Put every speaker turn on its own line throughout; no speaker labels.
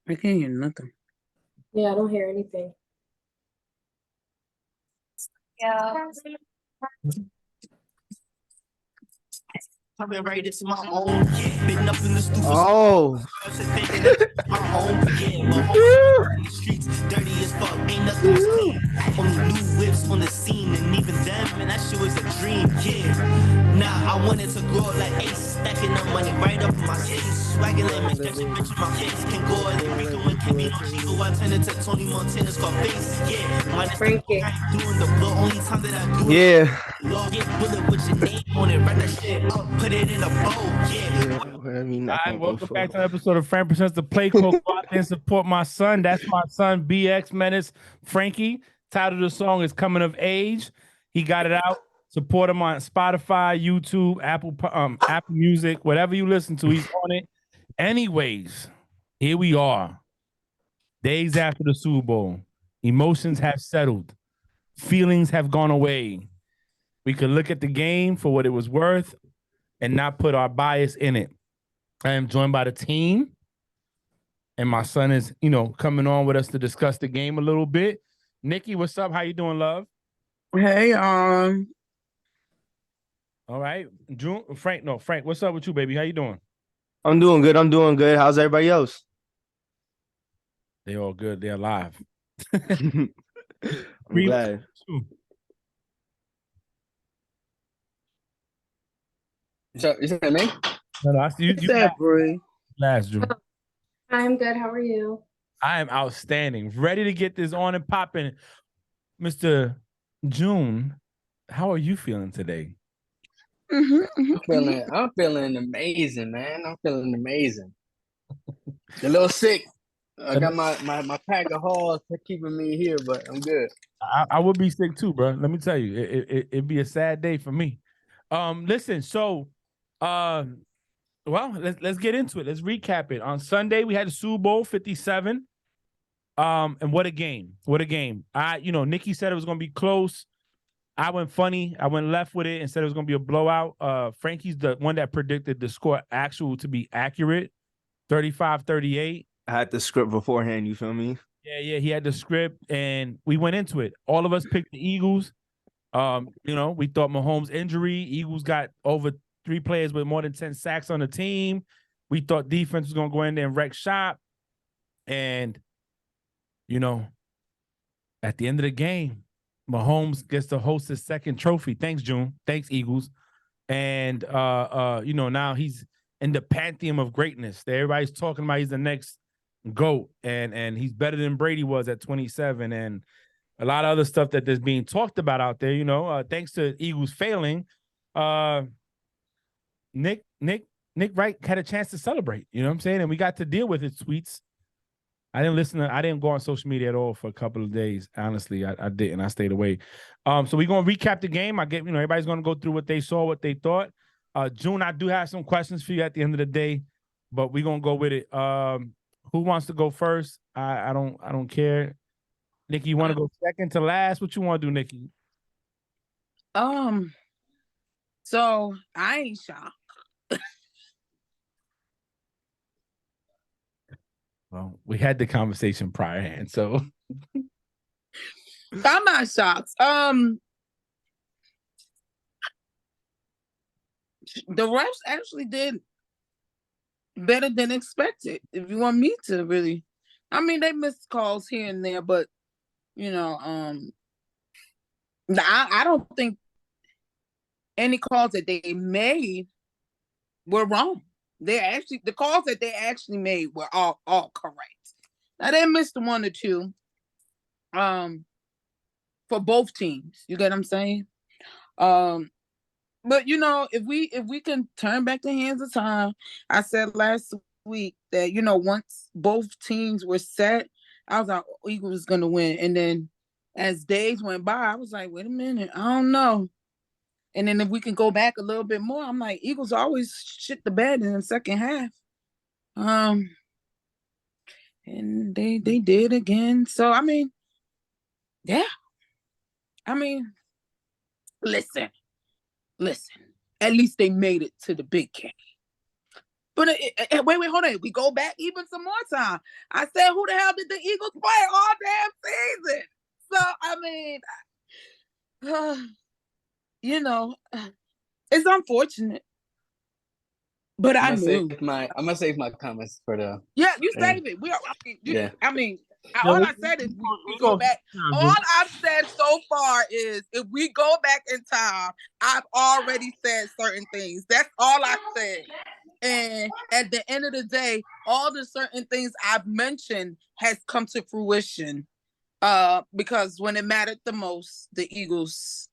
I can't hear nothing.
Yeah, I don't hear anything. Yeah.
I've been right this my own. Yeah, been up in the studio.
Oh.
Thinking that it's my home. Yeah, my home in the streets, dirty as fuck. Ain't nothing was clean. Only new whips on the scene, and even them, man, that shit was a dream. Yeah, nah, I wanted to grow up like Ace, stacking up money right up in my face. Swagging like make that shit bitch in my face. Can go like Rico and Kevin on Chico. I turned into Tony Montana's called face. Yeah, minus the
Frankie.
doing the blow. Only time that I do it.
Yeah.
Get bullet with your name on it, write that shit up, put it in a bowl. Yeah.
I mean,
All right, welcome back to an episode of Frank Presents the Play Call. Go out there and support my son. That's my son, BX Menace Frankie. Title of the song is Coming of Age. He got it out. Support him on Spotify, YouTube, Apple Music, whatever you listen to, he's on it. Anyways, here we are. Days after the Super Bowl. Emotions have settled. Feelings have gone away. We could look at the game for what it was worth and not put our bias in it. I am joined by the team, and my son is, coming on with us to discuss the game a little bit. Nikki, what's up? How you doing, love?
Hey,
All right. Frank, what's up with you, baby? How you doing?
I'm doing good. How's everybody else?
They all good. They're alive.
I'm glad.
So, is that me?
No, you last, Drew.
I'm good. How are you?
I am outstanding. Ready to get this on and popping. Mr. June, how are you feeling today?
I'm feeling amazing, man. I'm feeling amazing. A little sick. I got my pack of halls keeping me here, but I'm good.
I would be sick too, bro. Let me tell you, it'd be a sad day for me. Listen, so well, let's get into it. Let's recap it. On Sunday, we had the Super Bowl 57. And what a game. What a game. Nikki said it was gonna be close. I went funny. I went left with it and said it was gonna be a blowout. Frankie's the one that predicted the score actual to be accurate. 35-38.
I had the script beforehand, you feel me?
Yeah, he had the script and we went into it. All of us picked the Eagles. We thought Mahomes' injury. Eagles got over 3 players with more than 10 sacks on the team. We thought defense was gonna go in there and wreck shop. And at the end of the game, Mahomes gets to host his second trophy. Thanks, June. Thanks, Eagles. And now he's in the pantheon of greatness. Everybody's talking about he's the next GOAT, and he's better than Brady was at 27, and a lot of other stuff that there's being talked about out there. Thanks to Eagles failing, Nick Wright had a chance to celebrate. You know what I'm saying? And we got to deal with his tweets. I didn't go on social media at all for a couple of days. Honestly, I didn't. I stayed away. So we're gonna recap the game. Everybody's gonna go through what they saw, what they thought. June, I do have some questions for you at the end of the day, but we're gonna go with it. Who wants to go first? I don't care. Nikki, you want to go second to last? What you want to do, Nikki?
So I ain't shocked.
Well, we had the conversation prior hand, so
I'm not shocked. The refs actually did better than expected. If you want me to really, they missed calls here and there, but I don't think any calls that they made were wrong. The calls that they actually made were all correct. Now they missed one or two, for both teams. You get what I'm saying? But if we can turn back the hands of time, I said last week that once both teams were set, I was like, Eagles was gonna win. And then as days went by, I was like, wait a minute, I don't know. And then if we can go back a little bit more, I'm like, Eagles always shit the bed in the second half. And they did again. So yeah. Listen. At least they made it to the big game. But wait, hold on. We go back even some more time. I said, who the hell did the Eagles play all damn season? So I mean, you know, it's unfortunate. But I knew.
I'm gonna save my comments for the.
Yeah, you save it. I mean, all I said is we go back. All I've said so far is if we go back in time, I've already said certain things. That's all I said. And at the end of the day, all the certain things I've mentioned has come to fruition. Because when it mattered the most, the Eagles,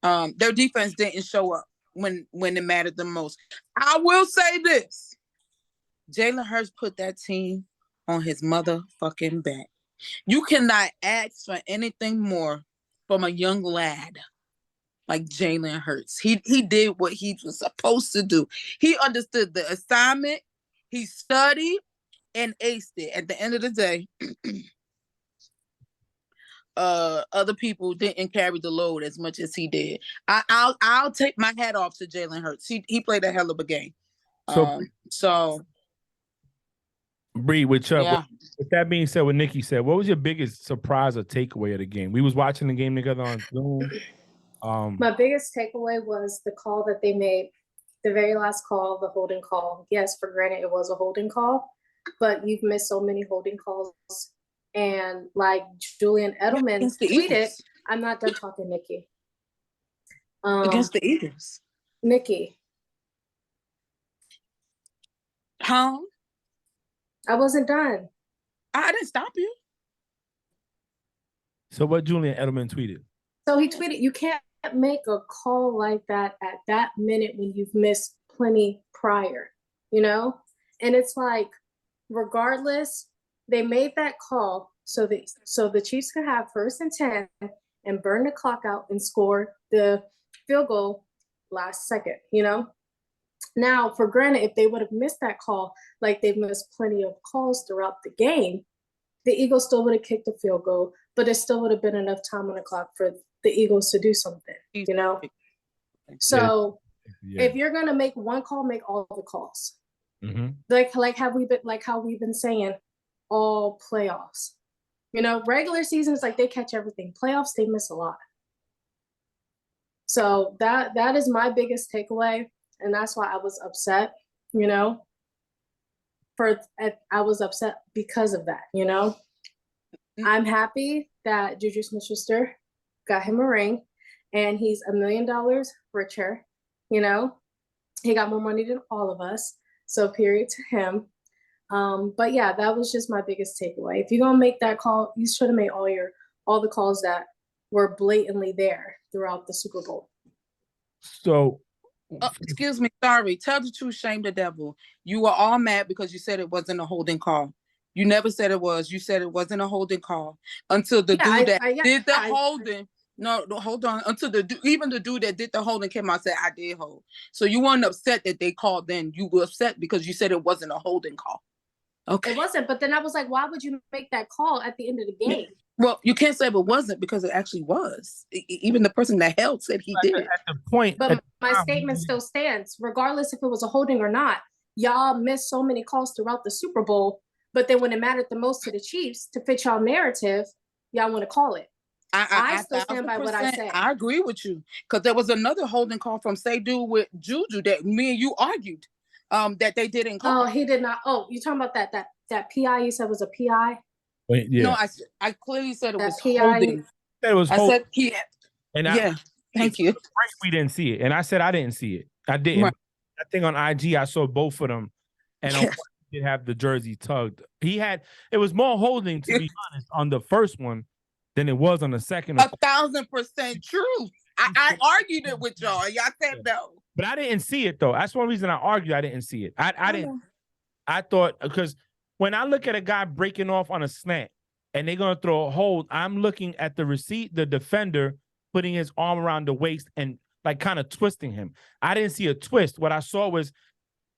their defense didn't show up when it mattered the most. I will say this. Jalen Hurts put that team on his motherfucking back. You cannot ask for anything more from a young lad like Jalen Hurts. He did what he was supposed to do. He understood the assignment. He studied and aced it. At the end of the day, other people didn't carry the load as much as he did. I'll take my hat off to Jalen Hurts. He played a hell of a game. So
Bree, with that being said, what Nikki said, what was your biggest surprise or takeaway of the game? We was watching the game together on Zoom.
My biggest takeaway was the call that they made, the very last call, the holding call. Yes, for granted, it was a holding call, but you've missed so many holding calls. And like Julian Edelman tweeted, I'm not done talking, Nikki.
Against the Eagles.
Nikki.
Huh?
I wasn't done.
I didn't stop you.
So what Julian Edelman tweeted?
So he tweeted, you can't make a call like that at that minute when you've missed plenty prior, you know? And it's like, regardless, they made that call so the Chiefs could have 1st and 10 and burn the clock out and score the field goal last second, you know? Now, for granted, if they would have missed that call, like they've missed plenty of calls throughout the game, the Eagles still would have kicked the field goal, but it still would have been enough time on the clock for the Eagles to do something, you know? So if you're going to make one call, make all the calls.
Mm-hmm.
Like how we've been saying all playoffs. You know, regular seasons, like they catch everything. Playoffs, they miss a lot. So that is my biggest takeaway. And that's why I was upset, you know, I was upset because of that, you know. I'm happy that Juju Smith-Schuster got him a ring and he's $1 million richer, you know. He got more money than all of us. So period to him. But yeah, that was just my biggest takeaway. If you're gonna make that call, you should have made all the calls that were blatantly there throughout the Super Bowl.
So
excuse me, sorry. Tell the truth, shame the devil. You were all mad because you said it wasn't a holding call. You never said it was. You said it wasn't a holding call until the dude that did the holding. No, hold on. Until the dude that did the holding came out and said, I did hold. So you weren't upset that they called then. You were upset because you said it wasn't a holding call. Okay.
It wasn't, but then I was like, why would you make that call at the end of the game?
Well, you can't say it wasn't because it actually was. Even the person that held said he did.
At the point,
but my statement still stands, regardless if it was a holding or not. Y'all missed so many calls throughout the Super Bowl, but then when it mattered the most to the Chiefs to fit y'all narrative, y'all want to call it. I still stand by what I said.
I agree with you because there was another holding call from dude with Juju that me and you argued that they didn't call.
Oh, he did not. Oh, you talking about that PI you said was a PI?
Wait, yeah.
No, I clearly said it was
PI.
holding.
It was
I said PI.
And
thank you.
We didn't see it, and I said I didn't see it. I didn't. Right. I think on IG I saw both of them, and he did have the jersey tugged. It was more holding, to be honest, on the first one than it was on the second.
1,000% true. I argued it with y'all. Y'all said no.
But I didn't see it though. That's one reason I argued. I didn't see it. I didn't. I thought because when I look at a guy breaking off on a snap and they're gonna throw a hold, I'm looking at the defender putting his arm around the waist and like kind of twisting him. I didn't see a twist. What I saw was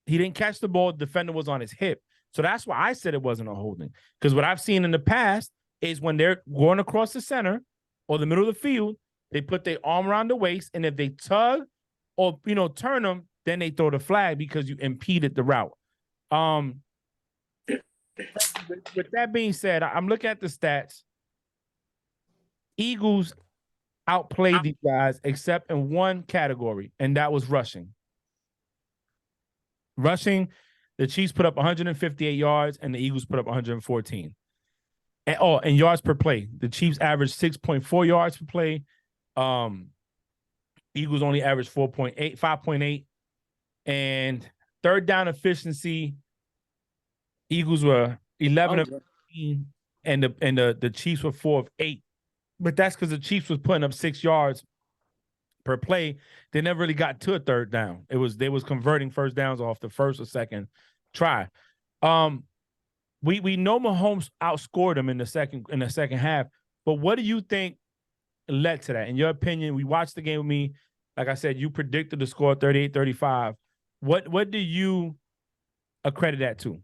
he didn't catch the ball. The defender was on his hip. So that's why I said it wasn't a holding. Because what I've seen in the past is when they're going across the center or the middle of the field, they put their arm around the waist, and if they tug or turn them, then they throw the flag because you impeded the route. With that being said, I'm looking at the stats. Eagles outplayed these guys except in one category, and that was rushing. Rushing, the Chiefs put up 158 yards, and the Eagles put up 114. And yards per play. The Chiefs averaged 6.4 yards per play. Eagles only averaged 5.8. And third down efficiency, Eagles were 11 of 15, and the Chiefs were 4 of 8. But that's because the Chiefs was putting up 6 yards per play. They never really got to a third down. They was converting first downs off the first or second try. We know Mahomes outscored them in the second half, but what do you think led to that? In your opinion, we watched the game with me. Like I said, you predicted the score 38-35. What do you accredit that to?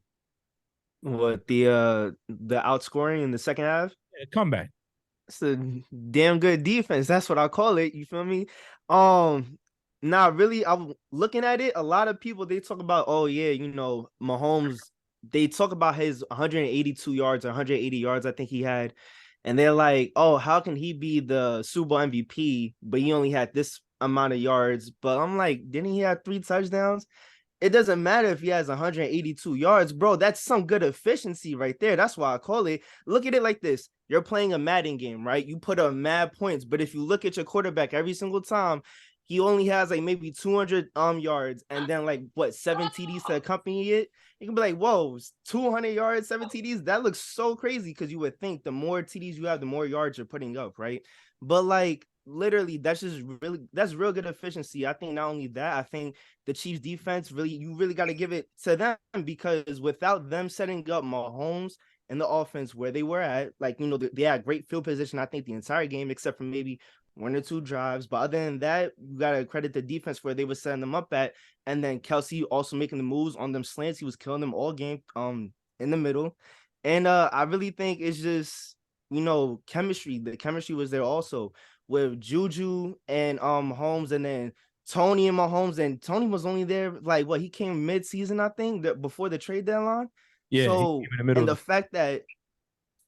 What, the outscoring in the second half?
Comeback.
It's a damn good defense. That's what I call it. You feel me? Really, I'm looking at it. A lot of people, they talk about, oh yeah, Mahomes. They talk about his 182 yards or 180 yards, I think he had, and they're like, oh, how can he be the Super Bowl MVP, but he only had this amount of yards? But I'm like, didn't he have 3 touchdowns? It doesn't matter if he has 182 yards, bro. That's some good efficiency right there. That's why I call it. Look at it like this. You're playing a Madden game, right? You put up mad points, but if you look at your quarterback every single time, he only has like maybe 200 yards and then like 7 TDs to accompany it. You can be like, whoa, 200 yards, 7 TDs. That looks so crazy because you would think the more TDs you have, the more yards you're putting up, right? But like literally, that's real good efficiency. I think not only that, I think the Chiefs defense you really got to give it to them, because without them setting up Mahomes and the offense where they were at, like, they had great field position, I think, the entire game, except for maybe 1 or 2 drives. But other than that, you got to credit the defense where they were setting them up at. And then Kelsey also making the moves on them slants. He was killing them all game in the middle. And I really think it's just, chemistry. The chemistry was there also with Juju and Mahomes, and then Tony and Mahomes. And Tony was only there, like, he came mid-season, I think, before the trade deadline.
Yeah,
so, and the fact that,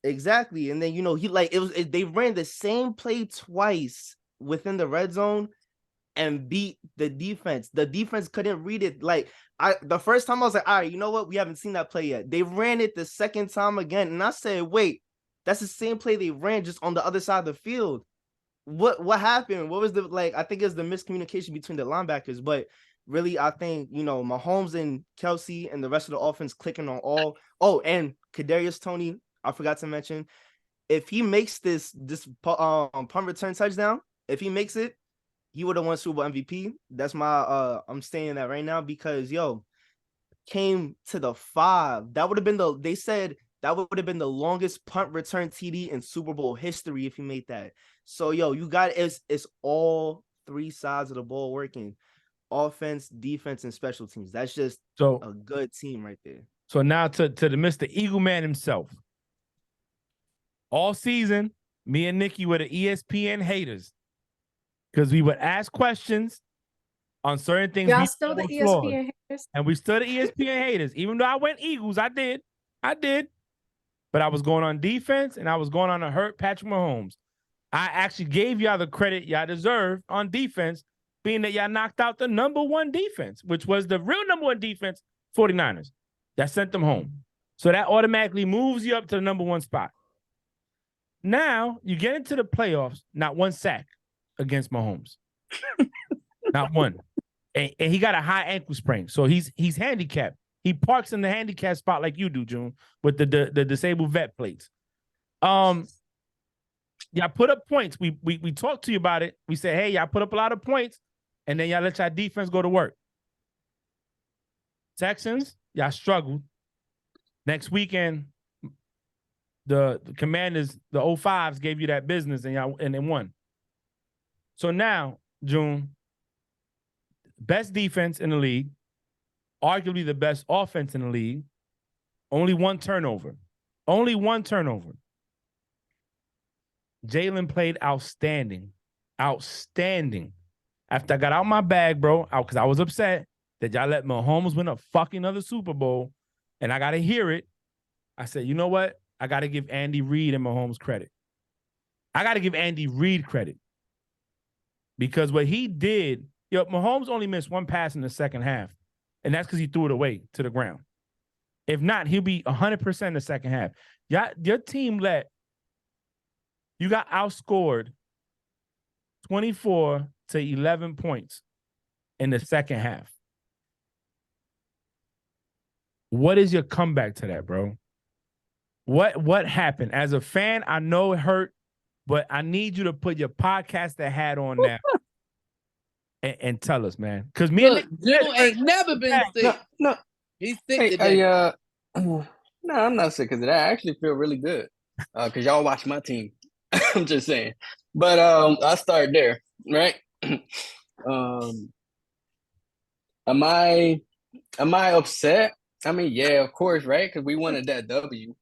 exactly, and then they ran the same play twice within the red zone and beat the defense. The defense couldn't read it. Like, the first time I was like, all right, you know what? We haven't seen that play yet. They ran it the second time again, and I said, wait, that's the same play they ran just on the other side of the field. What happened? What was I think it's the miscommunication between the linebackers, but really, I think, Mahomes and Kelsey and the rest of the offense clicking on all. Oh, and Kadarius Toney, I forgot to mention, if he makes this punt return touchdown, if he makes it, he would have won Super Bowl MVP. That's my I'm saying that right now because came to the 5. That would have been they said that would have been the longest punt return TD in Super Bowl history if he made that. So you got it's all 3 sides of the ball working. Offense, defense, and special teams. That's just a good team right there.
So now to the Mr. Eagle Man himself. All season, me and Nikki were the ESPN haters because we would ask questions on certain things.
Y'all still the ESPN haters?
And we still the ESPN haters. Even though I went Eagles, I did. But I was going on defense, and I was going on to hurt Patrick Mahomes. I actually gave y'all the credit y'all deserve on defense, being that y'all knocked out the number 1 defense, which was the real number 1 defense, 49ers. That sent them home. So that automatically moves you up to the number 1 spot. Now, you get into the playoffs, not 1 sack against Mahomes. Not 1. And he got a high ankle sprain, so he's handicapped. He parks in the handicap spot like you do, June, with the disabled vet plates. Y'all put up points. We talked to you about it. We said, hey, y'all put up a lot of points, and then y'all let y'all defense go to work. Texans, y'all struggled. Next weekend, the Commanders, the 05s gave you that business, and y'all and won. So now, June, best defense in the league, arguably the best offense in the league, only 1 turnover. Only 1 turnover. Jalen played outstanding. Outstanding. After I got out my bag, bro, because I was upset, that y'all let Mahomes win a fucking other Super Bowl, and I got to hear it. I said, you know what? I got to give Andy Reid and Mahomes credit. I got to give Andy Reid credit. Because what he did, Mahomes only missed one pass in the second half, and that's because he threw it away to the ground. If not, he'll be 100% in the second half. Your team you got outscored 24 to 11 points in the second half. What is your comeback to that, bro? What happened? As a fan, I know it hurt, but I need you to put your podcaster hat on now and tell us, man. Because
Look, Jill ain't never been sick.
No.
He's sick
Hey,
today.
no, I'm not sick because of that. I actually feel really good because y'all watch my team. I'm just saying. But I'll start there, right? Am I upset? I mean, yeah, of course, right? Because we wanted that W.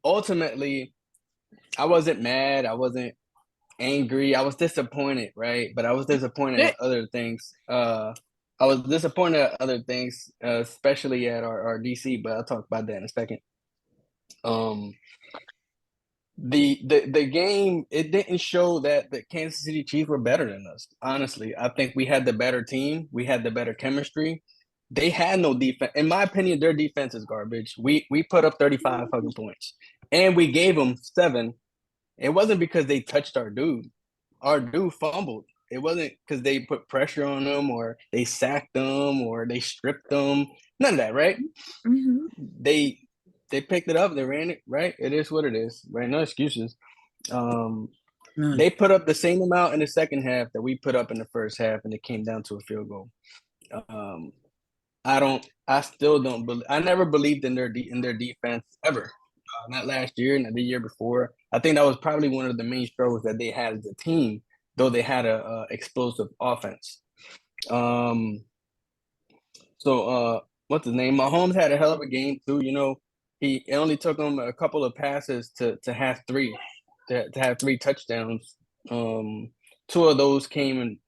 Ultimately, I wasn't mad. I wasn't angry. I was disappointed, right? But I was disappointed at other things. I was disappointed at other things, especially at our DC. But I'll talk about that in a second. The game, it didn't show that the Kansas City Chiefs were better than us. Honestly, I think we had the better team. We had the better chemistry. They had no defense. In my opinion, their defense is garbage. We put up 35 fucking points, and we gave them 7. It wasn't because they touched our dude. Our dude fumbled. It wasn't because they put pressure on them or they sacked them or they stripped them. None of that, right?
Mm-hmm.
They picked it up. They ran it, right? It is what it is, right? No excuses. They put up the same amount in the second half that we put up in the first half, and it came down to a field goal. I still don't believe. I never believed in their defense ever. Not last year, not the year before. I think that was probably one of the main struggles that they had as a team, though they had a explosive offense. What's his name? Mahomes had a hell of a game too. It only took him a couple of passes to have 3, to have 3 touchdowns. 2 of those came in,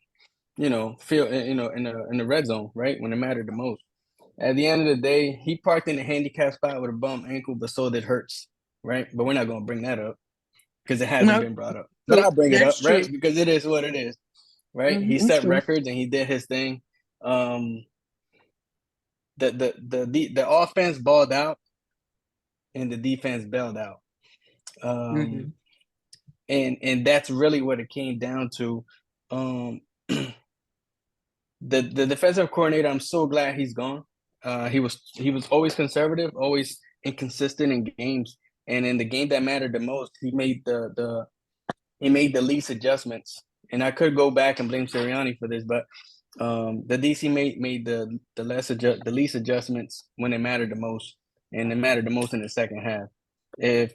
in the red zone, right, when it mattered the most. At the end of the day, he parked in a handicap spot with a bum ankle, but so did Hurts, right? But we're not going to bring that up because it hasn't been brought up. But I'll bring it up, right? Because it is what it is, right? He set records and he did his thing. The offense balled out and the defense bailed out. And that's really what it came down to. The defensive coordinator, I'm so glad he's gone. He was always conservative, always inconsistent in games, and in the game that mattered the most, he made the least adjustments. And I could go back and blame Sirianni for this, but the DC made the least adjustments when it mattered the most, and it mattered the most in the second half. If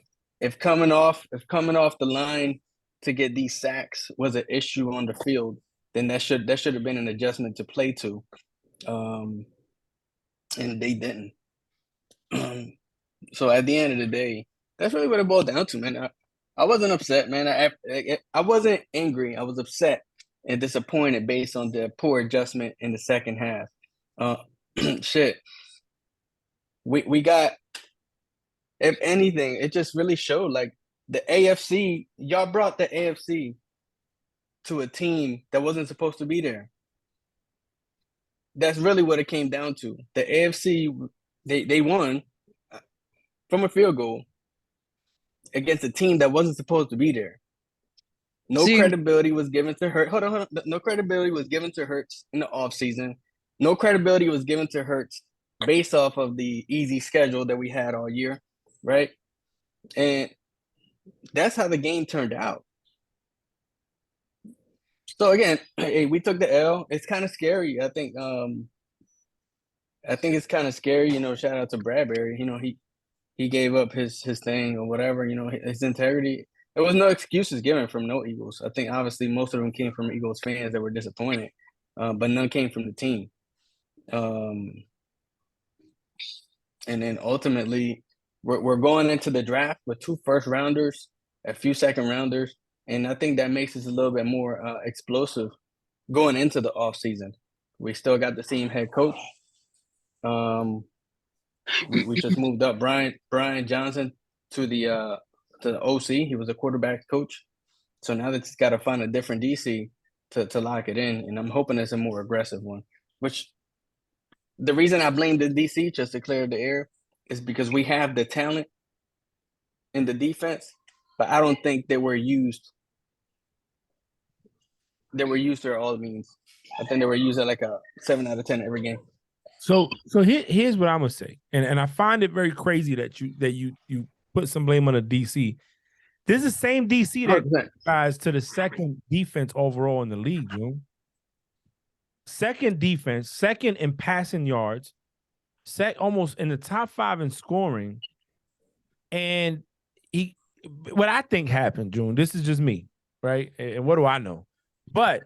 coming off the line to get these sacks was an issue on the field, then that should have been an adjustment to play to. And they didn't. So at the end of the day, that's really what it boiled down to, man. I wasn't upset, man. I wasn't angry. I was upset and disappointed based on the poor adjustment in the second half. Shit. We got, if anything, it just really showed like the AFC, y'all brought the AFC to a team that wasn't supposed to be there. That's really what it came down to. The AFC, they won from a field goal against a team that wasn't supposed to be there. No credibility was given to Hurts. Hold on. No credibility was given to Hurts in the offseason. No credibility was given to Hurts based off of the easy schedule that we had all year, right? And that's how the game turned out. So again, hey, we took the L. It's kind of scary. I think it's kind of scary. Shout out to Bradbury. He gave up his thing or whatever. His integrity. There was no excuses given from no Eagles. I think obviously most of them came from Eagles fans that were disappointed, but none came from the team. And then ultimately, we're going into the draft with 2 first-rounders, a few second-rounders, and I think that makes us a little bit more explosive going into the offseason. We still got the same head coach. We just moved up Brian Johnson to the OC. He was a quarterback coach. So now they just got to find a different DC to lock it in, and I'm hoping it's a more aggressive one. Which the reason I blame the DC, just to clear the air, is because we have the talent in the defense, but I don't think they were used. They were used to all means. I think they were used at like a 7 out of 10 every game.
So here's what I'm gonna say, and I find it very crazy that you put some blame on the DC. This is the same DC that
100%.
guys to the second defense overall in the league, June. Second defense, second in passing yards, almost in the top 5 in scoring. And what I think happened, June, this is just me, right? And what do I know? But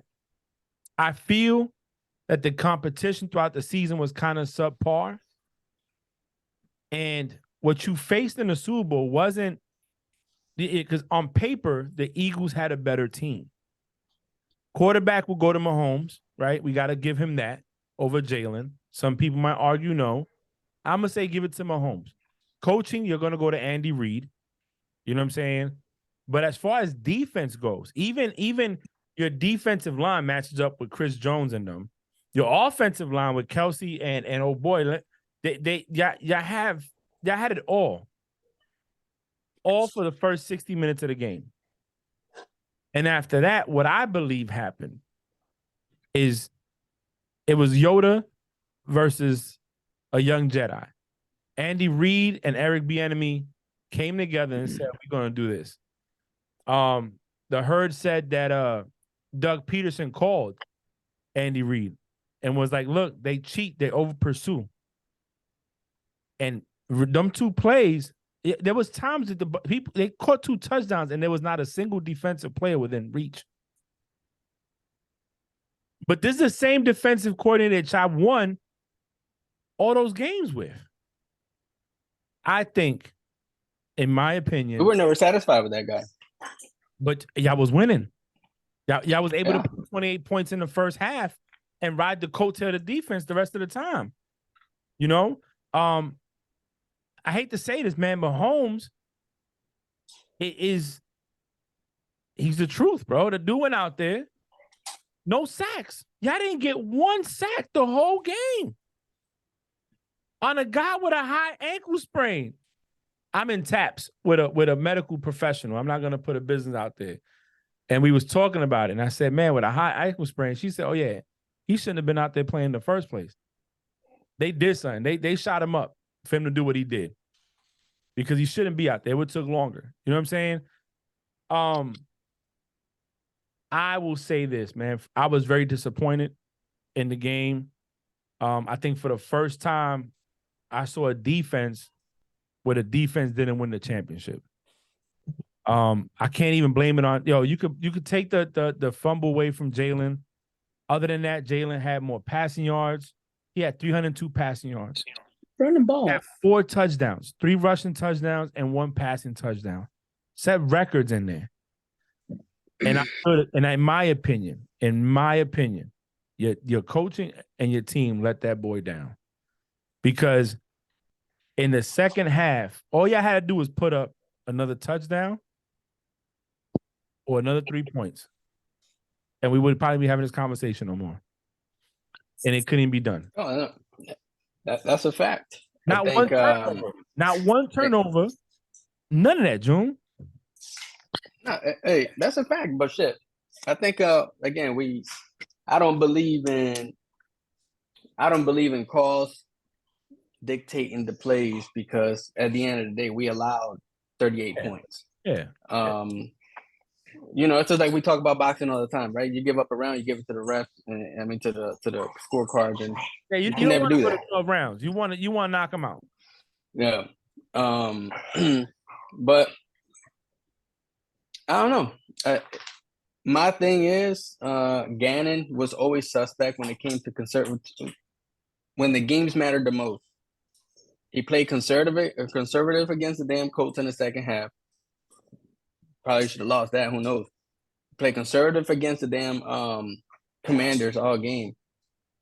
I feel that the competition throughout the season was kind of subpar. And what you faced in the Super Bowl wasn't, because on paper, the Eagles had a better team. Quarterback will go to Mahomes, right? We got to give him that over Jalen. Some people might argue no. I'm going to say give it to Mahomes. Coaching, you're going to go to Andy Reid. You know what I'm saying? But as far as defense goes, even your defensive line matches up with Chris Jones and them. Your offensive line with Kelsey and oh boy, y'all had it all for the first 60 minutes of the game. And after that, what I believe happened is it was Yoda versus a young Jedi. Andy Reid and Eric Bieniemy came together and said, we're going to do this. The herd said that Doug Peterson called Andy Reid and was like, look, they cheat, they over pursue. And them 2 plays, there was times that they caught 2 touchdowns and there was not a single defensive player within reach. But this is the same defensive coordinator that I won all those games with. I think, in my opinion,
We were never satisfied with that guy.
But y'all was winning. Y'all was able to put 28 points in the first half and ride the coattail of the defense the rest of the time. You know? I hate to say this, man, but Mahomes he's the truth, bro. The dude went out there, no sacks. Y'all didn't get 1 sack the whole game on a guy with a high ankle sprain. I'm in taps with a medical professional. I'm not going to put a business out there. And we was talking about it. And I said, man, with a high ankle sprain, she said, oh, yeah, he shouldn't have been out there playing in the first place. They did something. They shot him up for him to do what he did because he shouldn't be out there. It would took longer. You know what I'm saying? I will say this, man. I was very disappointed in the game. I think for the first time, I saw a defense where the defense didn't win the championship. I can't even blame it on you could take the fumble away from Jalen. Other than that, Jalen had more passing yards. He had 302 passing yards.
Running ball.
He had 4 touchdowns, 3 rushing touchdowns, and 1 passing touchdown. Set records in there. And in my opinion, your coaching and your team let that boy down. Because in the second half, all y'all had to do was put up another touchdown or another 3 points. And we would probably be having this conversation no more. And it couldn't be done.
Oh, no. That's a fact.
Not one turnover. Not one turnover. None of that, June.
No, hey, that's a fact. But shit, I think again I don't believe in calls dictating the plays because at the end of the day we allowed 38 points.
Yeah.
You know, it's just like we talk about boxing all the time, right? You give up a round, you give it to the refs, and I mean to the scorecards, and
yeah, you
can
don't
never do
go
that.
to 12 rounds. You want to knock them out.
Yeah. But I don't know. My thing is, Gannon was always suspect when it came to conservative. When the games mattered the most, he played conservative against the damn Colts in the second half. Probably should have lost that. Who knows? Play conservative against the damn Commanders all game,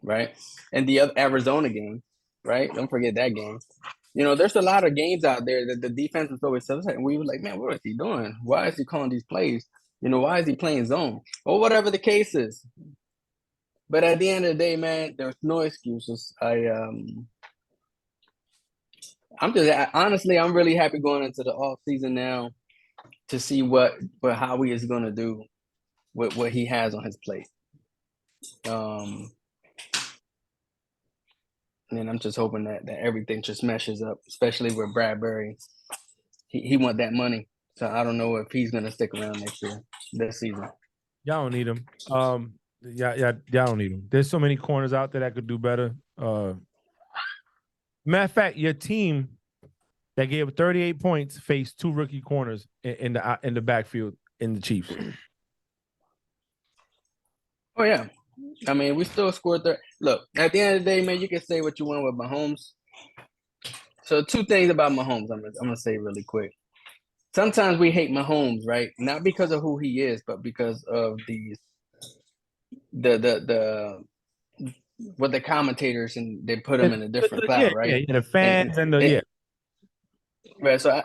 right? And the other Arizona game, right? Don't forget that game. There's a lot of games out there that the defense was always upset, and we were like, man, what is he doing? Why is he calling these plays? Why is he playing zone or whatever the case is? But at the end of the day, man, there's no excuses. I'm just honestly, I'm really happy going into the off season now to see what Howie is going to do with what he has on his plate. And I'm just hoping that everything just meshes up, especially with Bradbury. He want that money, so I don't know if he's going to stick around this season.
Y'all don't need him. Y'all don't need him. There's so many corners out there that could do better. Matter of fact, your team that gave 38 points faced 2 rookie corners in the backfield in the Chiefs.
Oh yeah, I mean we still scored there. Look, at the end of the day, man, you can say what you want with Mahomes. So 2 things about Mahomes, I'm gonna say really quick. Sometimes we hate Mahomes, right? Not because of who he is, but because of the what the commentators, and they put him in a different cloud, right?
Yeah, the fans
Right. So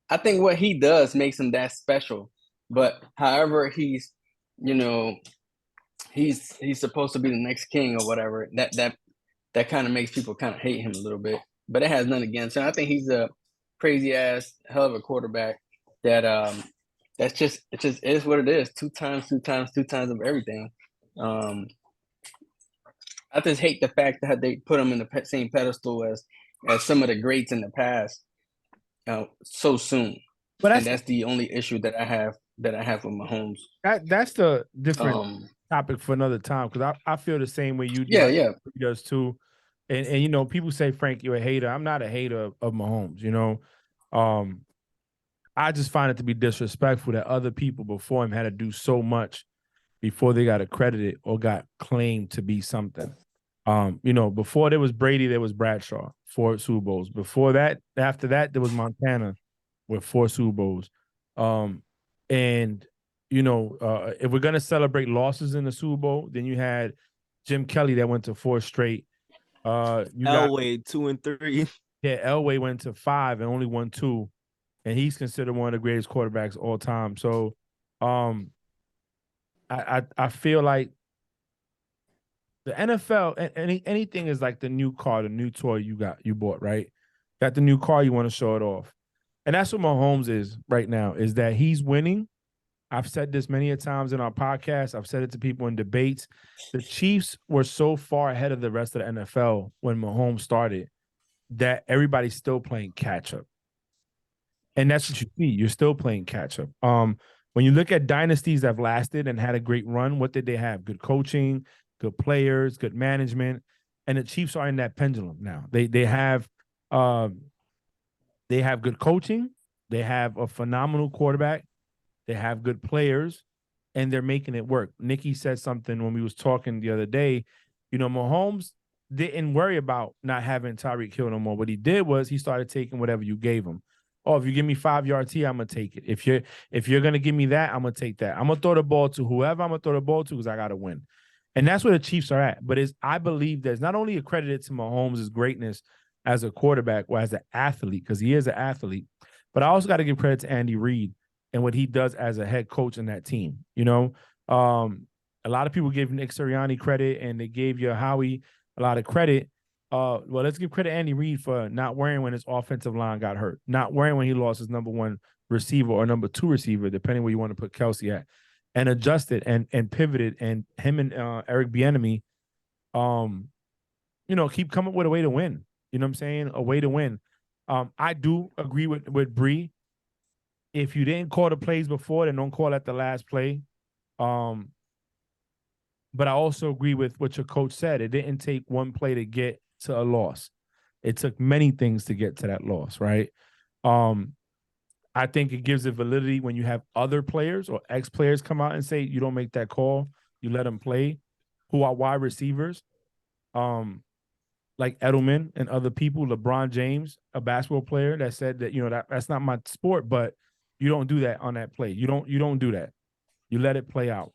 I think what he does makes him that special. But however he's supposed to be the next king or whatever, that kind of makes people kind of hate him a little bit. But it has nothing against him. I think he's a crazy ass hell of a quarterback that it just is what it is. Two times of everything. I just hate the fact that they put him in the same pedestal as some of the greats in the past so soon. But that's the only issue that I have with Mahomes.
That's the different topic for another time, because I feel the same way you do.
Yeah,
he does too. And people say, Frank, you're a hater. I'm not a hater of Mahomes. I just find it to be disrespectful that other people before him had to do so much before they got accredited or got claimed to be something. Before there was Brady, there was Bradshaw, 4 Super Bowls. Before that, after that, there was Montana with 4 Super Bowls. If we're gonna celebrate losses in the Super Bowl, then you had Jim Kelly that went to 4 straight.
Elway 2 and 3.
Yeah, Elway went to 5 and only won 2, and he's considered one of the greatest quarterbacks all time. So, I feel like the NFL, anything is like the new car, the new toy you bought, right? Got the new car, you want to show it off. And that's what Mahomes is right now, is that he's winning. I've said this many a times in our podcast. I've said it to people in debates. The Chiefs were so far ahead of the rest of the NFL when Mahomes started that everybody's still playing catch up. And that's what you see. You're still playing catch up. When you look at dynasties that have lasted and had a great run, what did they have? Good coaching, good players, good management. And the Chiefs are in that pendulum now. They have good coaching. They have a phenomenal quarterback. They have good players, and they're making it work. Nikki said something when we was talking the other day. Mahomes didn't worry about not having Tyreek Hill no more. What he did was he started taking whatever you gave him. Oh, if you give me 5 yards here, I'm gonna take it. If you're gonna give me that, I'm gonna take that. I'm gonna throw the ball to whoever I'm gonna throw the ball to because I gotta win. And that's where the Chiefs are at. But I believe that's not only accredited to Mahomes' greatness as a quarterback or as an athlete, because he is an athlete, but I also got to give credit to Andy Reid and what he does as a head coach in that team. A lot of people give Nick Sirianni credit, and they gave you Howie a lot of credit. Well, let's give credit to Andy Reid for not worrying when his offensive line got hurt, not worrying when he lost his number 1 receiver or number 2 receiver, depending where you want to put Kelsey at, and adjusted and pivoted. And him and Eric Bieniemy, keep coming up with a way to win. You know what I'm saying? A way to win. I do agree with Bree. If you didn't call the plays before, then don't call at the last play. But I also agree with what your coach said. It didn't take one play to get to a loss. It took many things to get to that loss, right? I think it gives it validity when you have other players or ex-players come out and say, you don't make that call, you let them play, who are wide receivers, like Edelman and other people, LeBron James, a basketball player that said that, that's not my sport, but you don't do that on that play. You don't do that. You let it play out.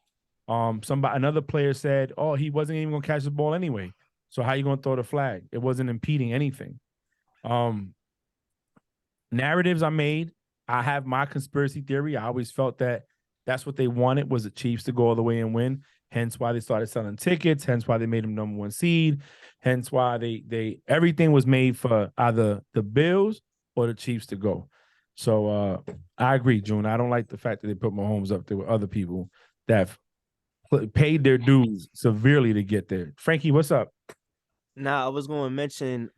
Another player said, oh, he wasn't even going to catch the ball anyway. So how you gonna throw the flag? It wasn't impeding anything. Narratives are made. I have my conspiracy theory. I always felt that that's what they wanted, was the Chiefs to go all the way and win. Hence why they started selling tickets. Hence why they made them number 1 seed. Hence why they everything was made for either the Bills or the Chiefs to go. So I agree, June. I don't like the fact that they put Mahomes up there with other people that paid their dues severely to get there. Frankie, what's up?
Now I was going to mention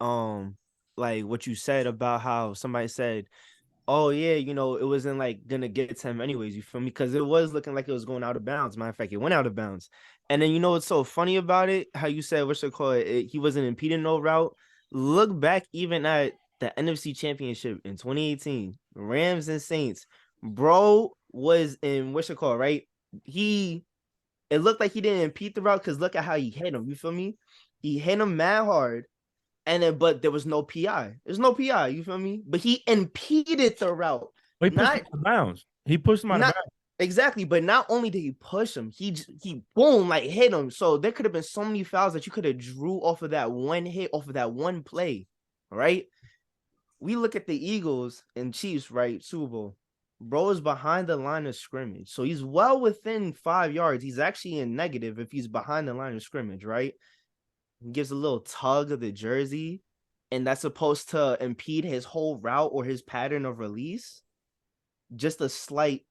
like what you said about how somebody said, oh yeah, you know, it wasn't like gonna get to him anyways, you feel me? Because it was looking like it was going out of bounds. Matter of fact, it went out of bounds. And then you know what's so funny about it? How you said what's it called? He wasn't impeding no route. Look back even at the NFC Championship in 2018, Rams and Saints. Bro was in what's it called, right? It looked like he didn't impede the route because look at how he hit him. You feel me? He hit him mad hard. And then, but there was no PI. There's no PI. You feel me? But he impeded the route.
Well, he pushed him out of bounds. He pushed him out of bounds.
Exactly. But not only did he push him, he boom, like hit him. So there could have been so many fouls that you could have drew off of that one hit, off of that one play. All right. We look at the Eagles and Chiefs, right? Super Bowl. Bro is behind the line of scrimmage. So he's well within 5 yards. He's actually in negative if he's behind the line of scrimmage, right? He gives a little tug of the jersey, and that's supposed to impede his whole route or his pattern of release. Just a slight,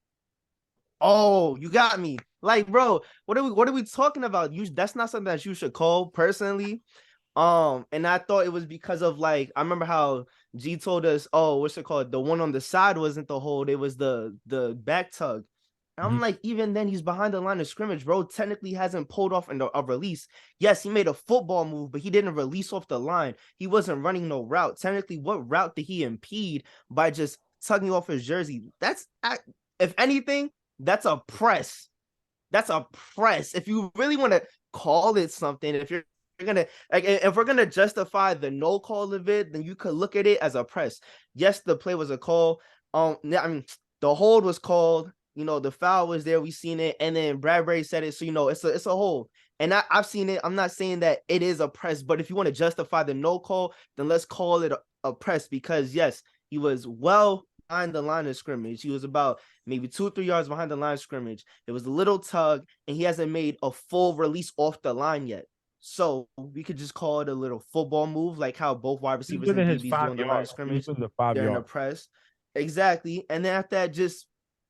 oh, you got me. Like, bro, what are we talking about? That's not something that you should call personally. And I thought it was because of like, I remember how G told us, oh, what's it called? The one on the side wasn't the hold, it was the back tug. I'm like, even then, he's behind the line of scrimmage, bro. Technically hasn't pulled off a release. Yes, he made a football move, but he didn't release off the line. He wasn't running no route. Technically, what route did he impede by just tugging off his jersey? That's, if anything, that's a press. That's a press. If you really want to call it something, if you're gonna, like, if we're gonna justify the no call of it, then you could look at it as a press. Yes, the play was a call. I mean, the hold was called. You know, the foul was there. We seen it, and then Bradbury said it. So you know, it's a hold, and I've seen it. I'm not saying that it is a press, but if you want to justify the no call, then let's call it a press, because yes, he was well behind the line of scrimmage. He was about maybe 2 or 3 yards behind the line of scrimmage. It was a little tug, and he hasn't made a full release off the line yet. So we could just call it a little football move, like how both wide receivers and DBs do on the line of scrimmage. They're in the press. Exactly. And then after that, just,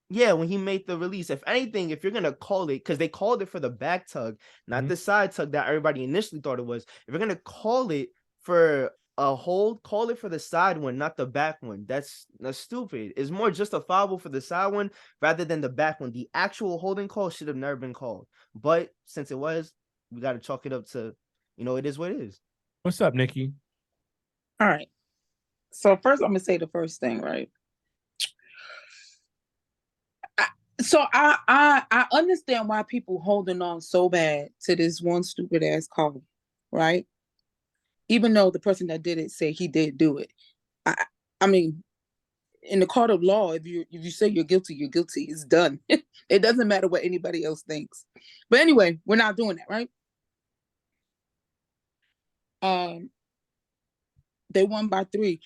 yeah, when he made the release, if anything, if you're going to call it, because they called it for the back tug, not the side tug that everybody initially thought it was. If you're going to call it for a hold, call it for the side one, not the back one. That's stupid. It's more justifiable for the side one rather than the back one. The actual holding call should have never been called. But since it was, we got to chalk it up to, you know, it is what it is.
What's up, Nikki?
All right. So first, I'm gonna say the first thing, right? I understand why people holding on so bad to this one stupid ass call, right? Even though the person that did it say he did do it. I mean, in the court of law, if you say you're guilty, you're guilty. It's done. It doesn't matter what anybody else thinks. But anyway, we're not doing that, right? They won by 3.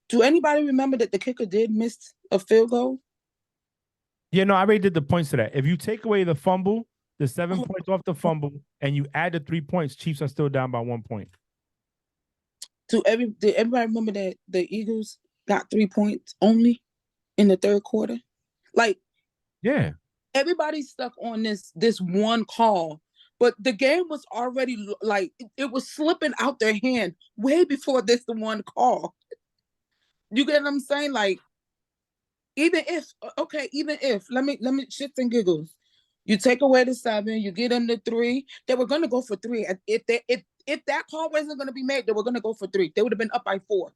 Do anybody remember that the kicker did miss a field goal?
Yeah, no, I already did the points to that. If you take away the fumble, the 7 points off the fumble, and you add the 3 points, Chiefs are still down by 1 point.
Did everybody remember that the Eagles got 3 points only in the third quarter? Like,
yeah,
everybody's stuck on this one call, but the game was already like it was slipping out their hand way before this one call. You get what I'm saying? Like, even if let me shits and giggles, you take away the 7, you get them the 3. They were gonna go for 3. If that call wasn't gonna be made, they were gonna go for 3. They would have been up by 4.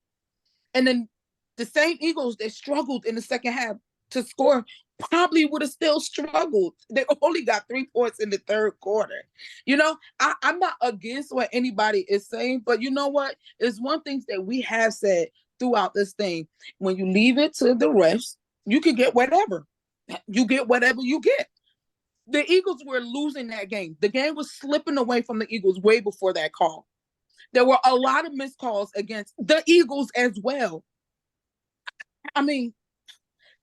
And then the same Eagles that struggled in the second half to score probably would have still struggled. They only got 3 points in the third quarter. You know, I'm not against what anybody is saying, but you know what? It's one thing that we have said throughout this thing. When you leave it to the refs, you can get whatever. You get whatever you get. The Eagles were losing that game. The game was slipping away from the Eagles way before that call. There were a lot of missed calls against the Eagles as well. I mean,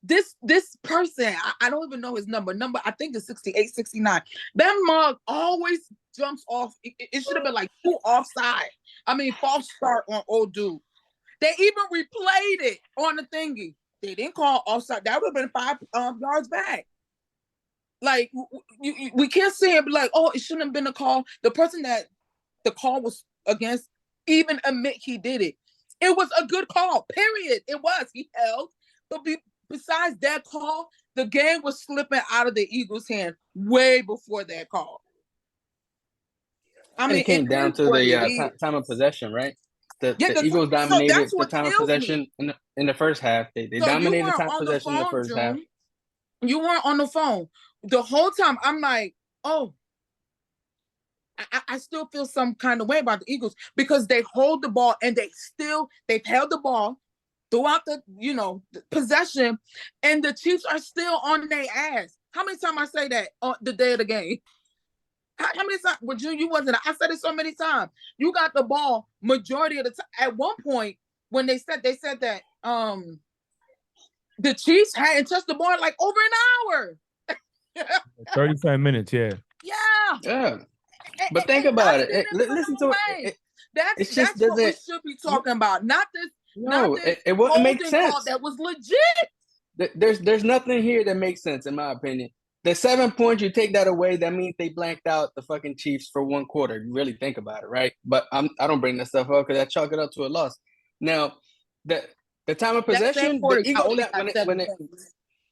this person, I don't even know his number. I think it's 68, 69. That mug always jumps off. It should have been like 2 offside. I mean, false start on old dude. They even replayed it on the thingy. They didn't call offside. That would have been 5 yards back. Like, we can't say it, be like, oh, it shouldn't have been a call. The person that the call was against even admit he did it. It was a good call, period. It was. He held. But besides that call, the game was slipping out of the Eagles' hand way before that call. I
And
mean,
it came down to the time of possession, right? The Eagles dominated the time of possession in the first half. They dominated the time of possession in the first half.
You weren't on the phone. The whole time, I'm like, oh, I still feel some kind of way about the Eagles because they hold the ball and they've held the ball throughout the possession, and the Chiefs are still on their ass. How many times I say that on the day of the game? How many times? Well, you wasn't. I said it so many times. You got the ball majority of the time. At one point, when they said that the Chiefs hadn't touched the ball like over an hour.
35 minutes, yeah.
Yeah.
But think about it. Listen to it.
That's what we should be talking about. Not this.
No, it wouldn't make sense.
That was legit.
There's nothing here that makes sense, in my opinion. The 7 points, you take that away, that means they blanked out the fucking Chiefs for 1 quarter. You really think about it, right? But I don't bring that stuff up because I chalk it up to a loss. Now, the time of possession, the Eagles,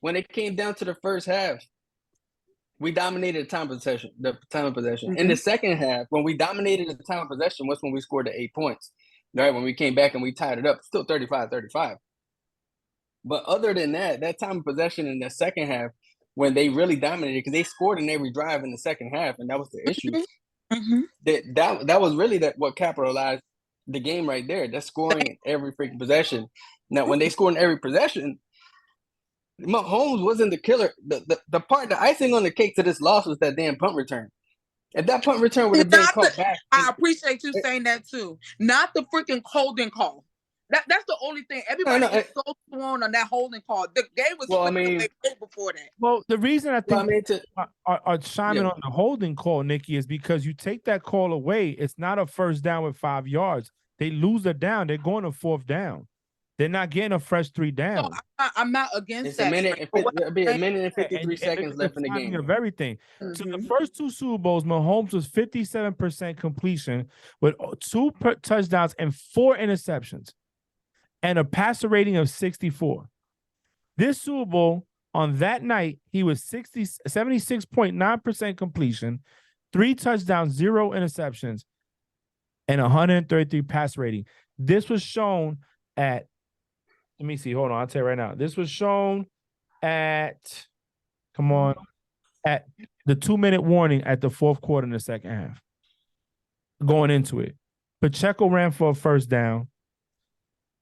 when it came down to the first half, we dominated the time of possession. Mm-hmm. In the second half, when we dominated the time of possession, was when we scored the 8 points. Right? When we came back and we tied it up, still 35-35. But other than that time of possession in the second half, when they really dominated, because they scored in every drive in the second half, and that was the issue. Mm-hmm. That was really what capitalized the game right there. That's scoring every freaking possession. Now, when they scored in every possession, Mahomes wasn't the killer. The icing on the cake to this loss was that damn punt return. If that punt return would have been caught back.
I appreciate you saying that too. Not the freaking holding call. That's the only thing. Everybody is so sworn on that holding call. The game was before that.
Well, the reason I think are chiming on the holding call, Nikki, is because you take that call away. It's not a first down with 5 yards. They lose the down. They're going to 4th down. They're not getting a fresh 3 down.
So I'm not against that.
It'll be a minute and 53 seconds left in the game.
Of everything. Mm-hmm. So the first 2 Super Bowls, Mahomes was 57% completion with 2 touchdowns and 4 interceptions and a passer rating of 64. This Super Bowl, on that night, he was 76.9% completion, 3 touchdowns, 0 interceptions, and 133 pass rating. This was shown at, let me see, hold on, I'll tell you right now. This was shown at, at the 2-minute warning at the 4th quarter in the second half. Going into it, Pacheco ran for a first down.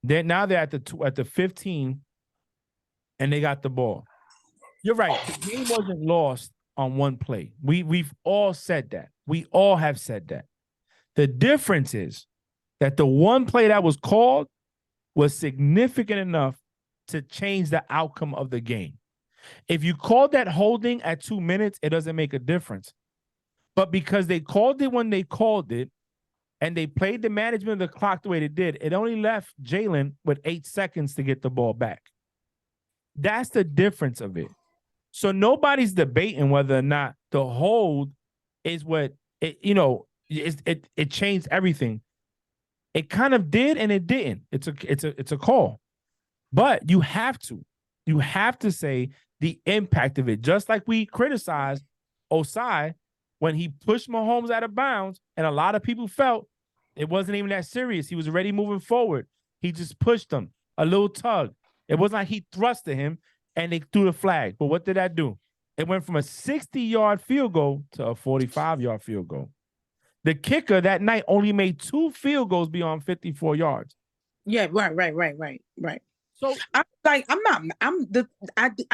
Now they're at the 15, and they got the ball. You're right. The game wasn't lost on one play. We've all said that. We all have said that. The difference is that the one play that was called was significant enough to change the outcome of the game. If you called that holding at 2 minutes, it doesn't make a difference. But because they called it when they called it, and they played the management of the clock the way they did, it only left Jalen with 8 seconds to get the ball back. That's the difference of it. So nobody's debating whether or not the hold is what it changed everything. It kind of did and it didn't. It's a call. But you have to say the impact of it. Just like we criticized Osai when he pushed Mahomes out of bounds, and a lot of people felt it wasn't even that serious. He was already moving forward. He just pushed him, a little tug. It wasn't like he thrusted him and they threw the flag. But what did that do? It went from a 60-yard field goal to a 45-yard field goal. The kicker that night only made 2 field goals beyond 54 yards.
Yeah, right. So I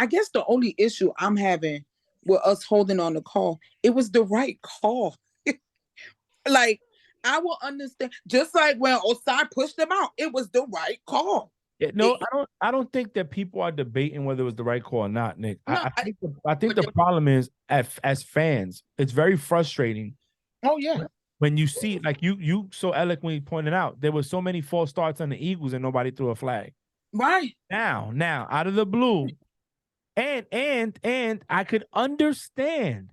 guess the only issue I'm having with us holding on the call, it was the right call. Like, I will understand. Just like when Osai pushed them out, it was the right call.
Yeah, no, I don't think that people are debating whether it was the right call or not, Nick.
No,
I think the problem is as fans, it's very frustrating.
Oh yeah.
When you see, like you so eloquently pointed out, there were so many false starts on the Eagles and nobody threw a flag.
Right.
Now, out of the blue, and I could understand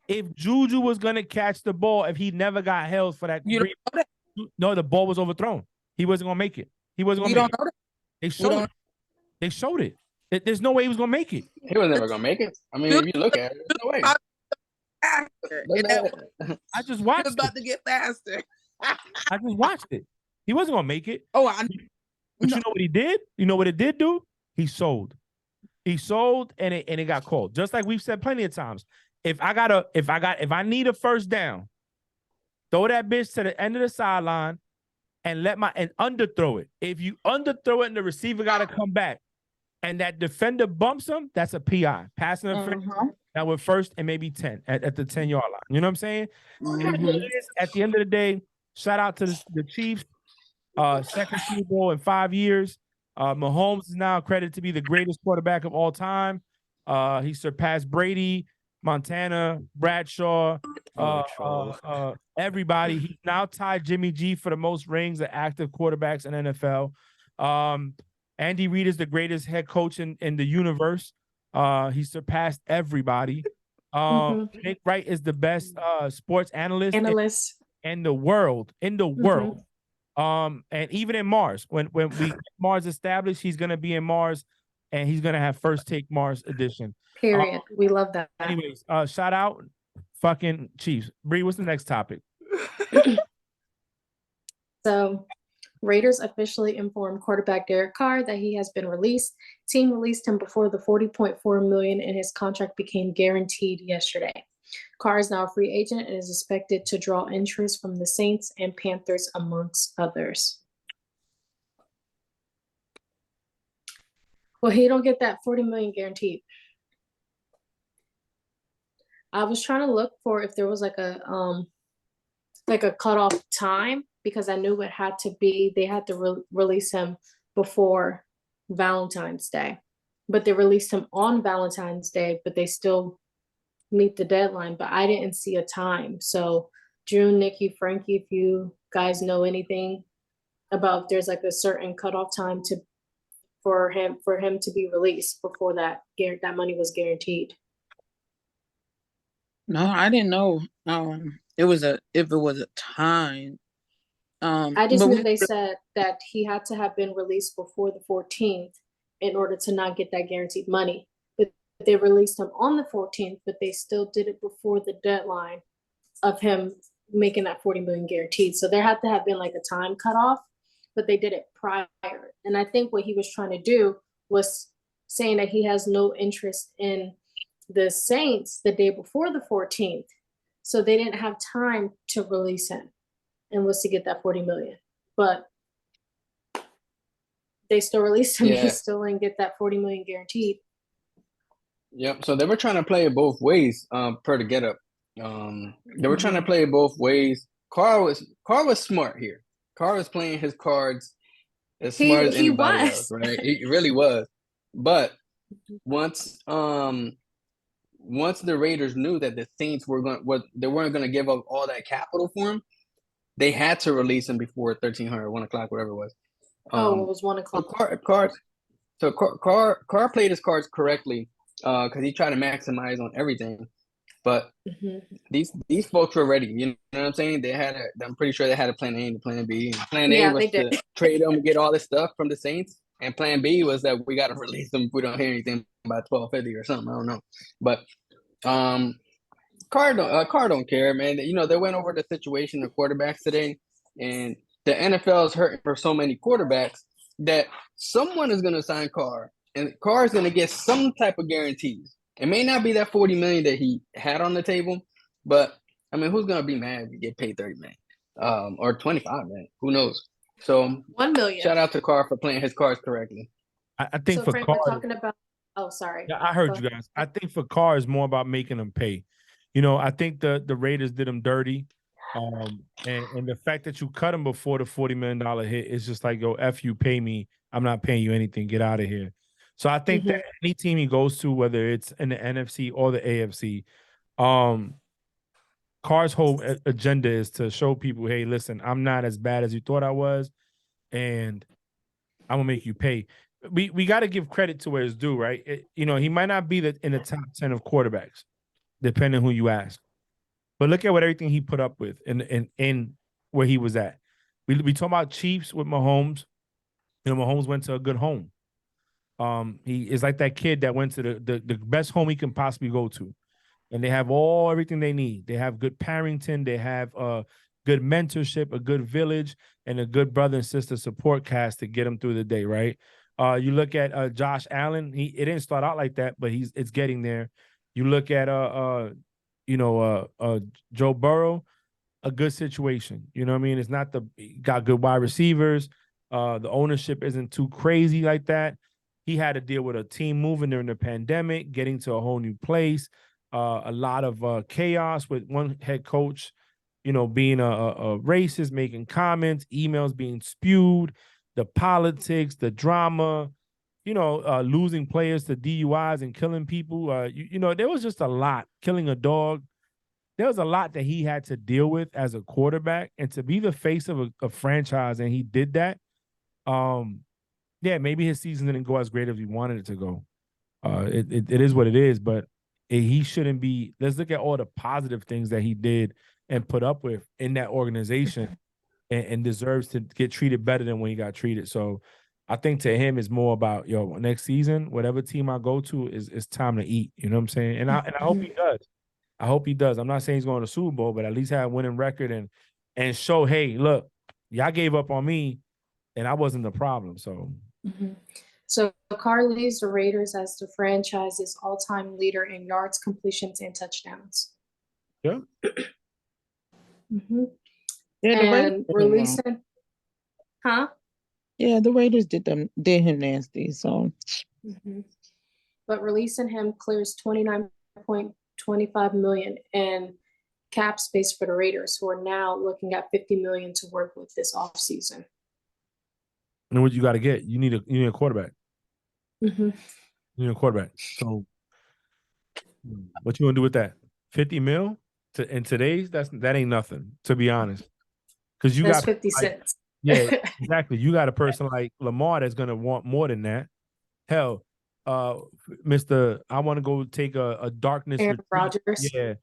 if Juju was gonna catch the ball if he never got held for that.
You don't know that.
No, the ball was overthrown. He wasn't gonna make it. He wasn't
We
gonna
don't
make it.
know that.
They showed it. They showed it. There's no way he was gonna make it.
He was never gonna make it. I mean, if you look at it, there's no way.
Faster.
Look
And
at
that
it.
I just
he
watched
was about
it.
to get faster.
I just watched it. He wasn't gonna make it.
Oh,
But you know what he did? You know what it did do? He sold. He sold and it got called. Just like we've said plenty of times. If I need a first down, throw that bitch to the end of the sideline and underthrow it. If you underthrow it and the receiver gotta come back and that defender bumps him, that's a PI. Passing interference. Now we're first and maybe 10 at the 10-yard line. You know what I'm saying? At the end of the day, shout out to the Chiefs. Second Super Bowl in 5 years. Mahomes is now credited to be the greatest quarterback of all time. He surpassed Brady, Montana, Bradshaw, everybody. He's now tied Jimmy G for the most rings of active quarterbacks in NFL. Andy Reid is the greatest head coach in the universe. He surpassed everybody. Nick Wright is the best sports analyst in the world. And even in Mars, when we get Mars established, he's gonna be in Mars, and he's gonna have First Take Mars edition.
Period. We love that.
Anyways, shout out, fucking Chiefs. Bree, what's the next topic?
So, Raiders officially informed quarterback Derek Carr that he has been released. Team released him before the $40.4 million in his contract became guaranteed yesterday. Carr is now a free agent and is expected to draw interest from the Saints and Panthers, amongst others. Well, he don't get that $40 million guaranteed. I was trying to look for if there was like a cutoff time, because I knew it had to be, they had to release him before Valentine's Day, but they released him on Valentine's Day, but they still meet the deadline, but I didn't see a time. So June, Nikki, Frankie, if you guys know anything about if there's like a certain cutoff time for him to be released before that money was guaranteed.
No, I didn't know. If it was a time.
I just knew they said that he had to have been released before the 14th in order to not get that guaranteed money. But they released him on the 14th, but they still did it before the deadline of him making that $40 million guaranteed. So there had to have been like a time cutoff, but they did it prior. And I think what he was trying to do was saying that he has no interest in the Saints the day before the 14th. So they didn't have time to release him and was to get that $40 million. But they still released him. Yeah. He still didn't get that $40 million guaranteed.
Yep. So they were trying to play it both ways, per the get up. They were trying to play it both ways. Carr was smart here. Carr was playing his cards as smart as anybody else, right? He really was. But once the Raiders knew that the Saints they weren't going to give up all that capital for him, they had to release him before 1300, 1 o'clock, whatever it was.
It was 1 o'clock.
Carr played his cards correctly because he tried to maximize on everything. But these folks were ready. You know what I'm saying? I'm pretty sure they had a plan A and a plan B. And plan A was to trade him and get all this stuff from the Saints. And plan B was that we got to release them if we don't hear anything by 12:50 or something. I don't know. But Carr don't care, man. You know, they went over the situation of quarterbacks today, and the NFL is hurting for so many quarterbacks that someone is going to sign Carr, and Carr is going to get some type of guarantees. It may not be that $40 million that he had on the table, but I mean, who's going to be mad if you get paid $30 million or $25 million? Who knows? So
$1 million.
Shout out to Carr for playing his cards correctly.
I think
so
for
Frank,
Carr,
we're talking about. Oh, sorry.
Yeah, I heard you guys. I think for Carr is more about making him pay. You know, I think the Raiders did him dirty. And the fact that you cut him before the $40 million hit is just like, yo, F you, pay me. I'm not paying you anything. Get out of here. So I think that any team he goes to, whether it's in the NFC or the AFC, Carr's whole agenda is to show people, hey, listen, I'm not as bad as you thought I was, and I'm gonna make you pay. We got to give credit to where it's due, right? He might not be in the top 10 of quarterbacks, depending who you ask. But look at everything he put up with in where he was at. We talk about Chiefs with Mahomes. Mahomes went to a good home. He is like that kid that went to the best home he can possibly go to. And they have everything they need. They have good parenting. They have good mentorship, a good village, and a good brother and sister support cast to get them through the day, right? You look at Josh Allen. It didn't start out like that, but it's getting there. You look at Joe Burrow, a good situation. You know what I mean? It's not got good wide receivers. The ownership isn't too crazy like that. He had to deal with a team moving during the pandemic, getting to a whole new place. A lot of chaos with one head coach, being a racist, making comments, emails being spewed, the politics, the drama, losing players to DUIs and killing people. There was just a lot, killing a dog. There was a lot that he had to deal with as a quarterback, and to be the face of a franchise, and he did that. Maybe his season didn't go as great as we wanted it to go. It is what it is, but he shouldn't be. Let's look at all the positive things that he did and put up with in that organization, and deserves to get treated better than when he got treated. So I think to him it's more about, next season, whatever team I go to is time to eat. You know what I'm saying? And I hope he does. I hope he does. I'm not saying he's going to the Super Bowl, but at least have a winning record and show, hey, look, y'all gave up on me, and I wasn't the problem. So.
So Carr leads the Raiders as the franchise's all-time leader in yards, completions, and touchdowns.
Yeah.
Yeah,
and releasing,
Yeah, the Raiders did him nasty. So,
but releasing him clears $29.25 million in cap space for the Raiders, who are now looking at $50 million to work with this offseason.
And what you got to get? You need a quarterback.
You
need a quarterback. So, what you gonna do with that? 50 mil in today's? That ain't nothing, to be honest. Because you got
50 cents.
Yeah, exactly. You got a person like Lamar that's gonna want more than that. Hell, Mr. I want to go take a darkness
Aaron
retreat.
Rodgers.
Yeah,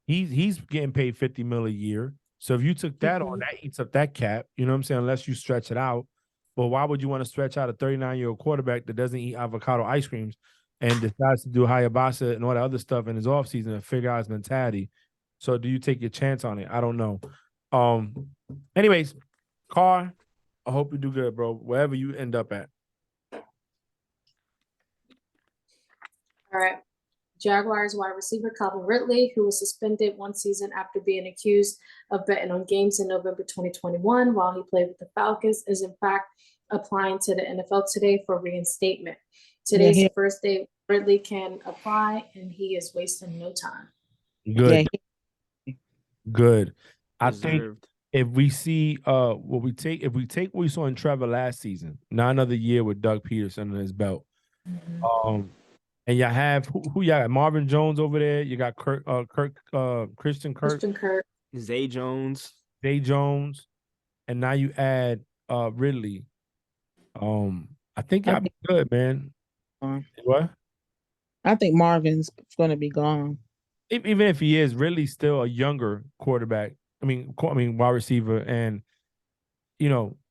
he's getting paid 50 mil a year. So if you took that on, that eats up that cap. You know what I'm saying? Unless you stretch it out. But why would you want to stretch out a 39-year-old quarterback that doesn't eat avocado ice creams and decides to do hayabasa and all that other stuff in his offseason and figure out his mentality? So do you take your chance on it? I don't know. Anyways, Carr, I hope you do good, bro, wherever you end up at.
All right. Jaguars wide receiver Calvin Ridley, who was suspended one season after being accused of betting on games in November 2021 while he played with the Falcons, is in fact applying to the NFL today for reinstatement. Today's the first day Ridley can apply, and he is wasting no time.
Good. Good. I think if we see what we take what we saw in Trevor last season, not another year with Doug Peterson on his belt. And y'all have who y'all got? Marvin Jones over there. You got Christian Kirk,
Zay Jones,
and now you add Ridley. I think y'all be good, man. What?
I think Marvin's going to be gone.
Even if he is, Ridley's still a younger quarterback. I mean, wide receiver, and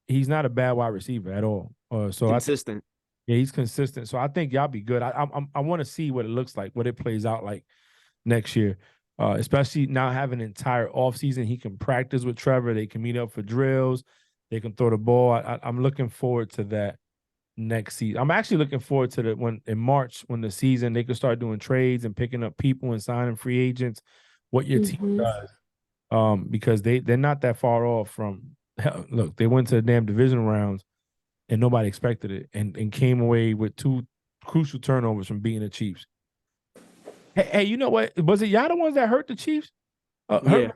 he's not a bad wide receiver at all. So
consistent.
He's consistent. So I think y'all be good. I want to see what it looks like, what it plays out like next year. Especially now having an entire offseason. He can practice with Trevor. They can meet up for drills. They can throw the ball. I'm looking forward to that next season. I'm actually looking forward to when in March, when the season, they can start doing trades and picking up people and signing free agents, what your team does. Because they're not that far off from, look, they went to the damn division rounds and nobody expected it, and came away with 2 crucial turnovers from beating the Chiefs. Hey, you know what? Was it y'all the ones that hurt the Chiefs?
Yeah.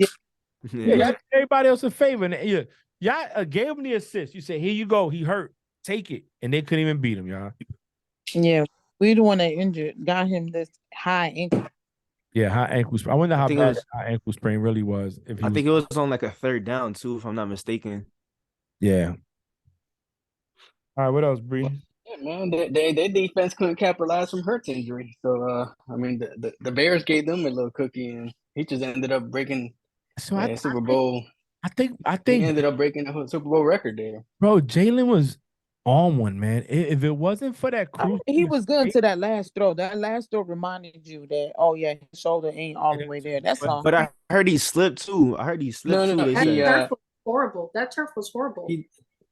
Yeah, y'all did everybody else a favor. And y'all gave him the assist. You said, here you go. He hurt. Take it. And they couldn't even beat him, y'all.
Yeah, we the one that injured, got him this high ankle.
Yeah, high ankle sprain. I wonder how
think it
bad
was.
that high ankle sprain really was. If he
I
was,
think it was on like a third down too, if I'm not mistaken.
yeah. All right, what else, Bree?
Yeah, man, their defense couldn't capitalize from Hurts injury. So, I mean, the Bears gave them a little cookie, and he just ended up breaking
So
a Super Bowl.
I
He
think,
ended up breaking the Super Bowl record there.
bro, Jalen was on one, man. If it wasn't for that
I mean,
crucial
he was good
mistake,
to that last throw. That last throw reminded you that, oh yeah, his shoulder ain't all the way there. That's all.
But I heard he slipped too. I heard he slipped
No,
too. They
That
he
said.
turf was horrible. That turf was horrible.
he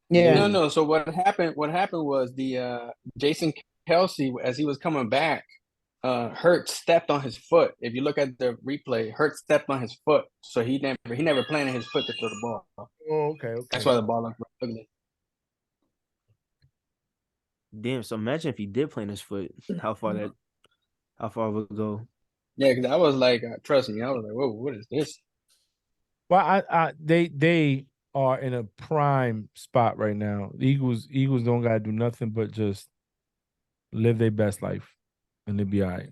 Yeah.
no. So what happened? What happened was the Jason Kelsey, as he was coming back, Hurts stepped on his foot. If you look at the replay, Hurts stepped on his foot, so he never planted his foot to throw the ball.
Oh, okay.
That's why the ball looked ugly.
Damn. So imagine if he did plant his foot, how far it would go.
Yeah, because I was like, trust me, I was like, whoa, what is this?
Well, they are in a prime spot right now. The Eagles don't gotta do nothing but just live their best life, and they'll be all right.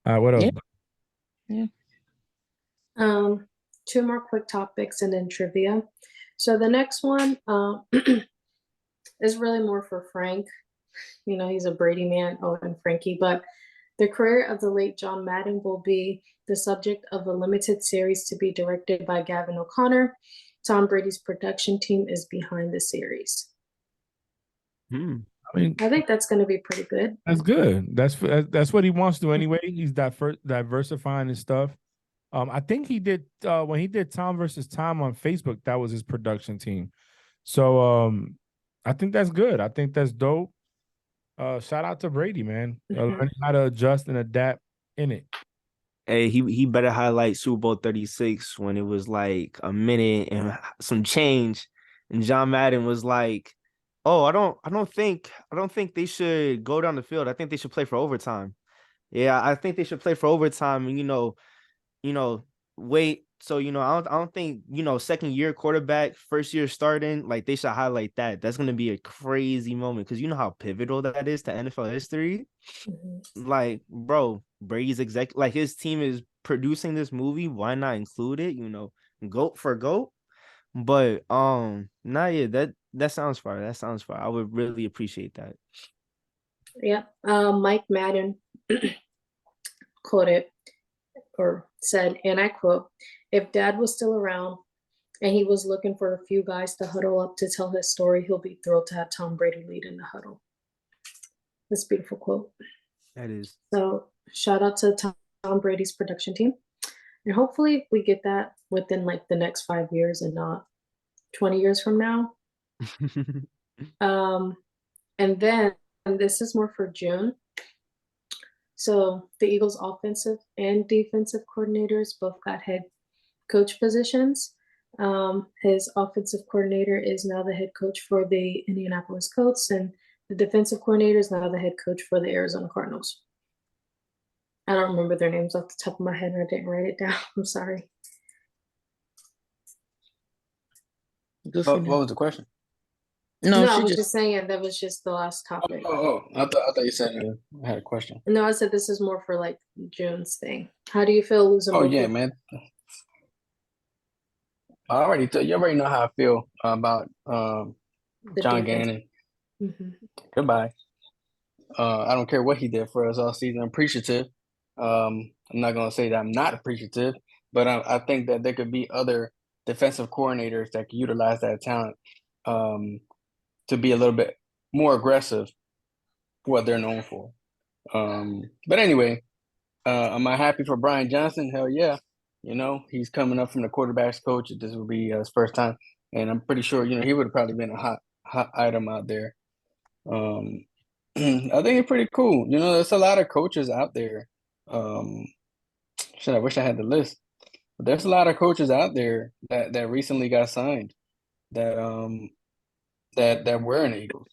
All right, what else?
Yeah.
Two more quick topics and then trivia. So the next one is really more for Frank. You know, he's a Brady man, and Frankie, but the career of the late John Madden will be the subject of a limited series to be directed by Gavin O'Connor. Tom Brady's production team is behind the series.
I mean,
I think that's going to be pretty good.
That's good. That's what he wants to do anyway. He's diversifying his stuff. I think he did when he did Tom versus Tom on Facebook. That was his production team. So I think that's good. I think that's dope. Shout out to Brady, man. Learning how to adjust and adapt in it.
Hey, he better highlight Super Bowl 36 when it was like a minute and some change, and John Madden was like, "Oh, I don't think they should go down the field. I think they should play for overtime. Yeah, I think they should play for overtime. And wait. So I don't think second year quarterback, first year starting, like they should highlight that. That's gonna be a crazy moment because you know how pivotal that is to NFL history. Like, bro, Brady's like his team is producing this movie. Why not include it? Goat for goat. But nah, yeah, that sounds fire. That sounds fire. I would really appreciate that.
Yeah. Mike Madden quoted or said, and I quote, "If Dad was still around and he was looking for a few guys to huddle up to tell his story, he'll be thrilled to have Tom Brady lead in the huddle." That's a beautiful quote.
That is.
So shout out to Tom Brady's production team. And hopefully we get that within like the next 5 years and not 20 years from now. And then this is more for June. So the Eagles offensive and defensive coordinators both got head coach positions. His offensive coordinator is now the head coach for the Indianapolis Colts, and the defensive coordinator is now the head coach for the Arizona Cardinals. I don't remember their names off the top of my head, and I didn't write it down. I'm sorry.
What was the question?
No, I was just saying that was just the last topic.
I thought you said I had a question.
No, I said this is more for like June's thing. How do you feel losing?
Oh yeah, man. You already know how I feel about John Gannon. Goodbye. I don't care what he did for us all season. I'm appreciative. I'm not gonna say that I'm not appreciative, but I think that there could be other defensive coordinators that could utilize that talent to be a little bit more aggressive for what they're known for. But anyway, am I happy for Brian Johnson? Hell yeah. He's coming up from the quarterbacks coach. This will be his first time. And I'm pretty sure, he would have probably been a hot item out there. I think it's pretty cool. There's a lot of coaches out there. I wish I had the list. But there's a lot of coaches out there that recently got signed that were in Eagles.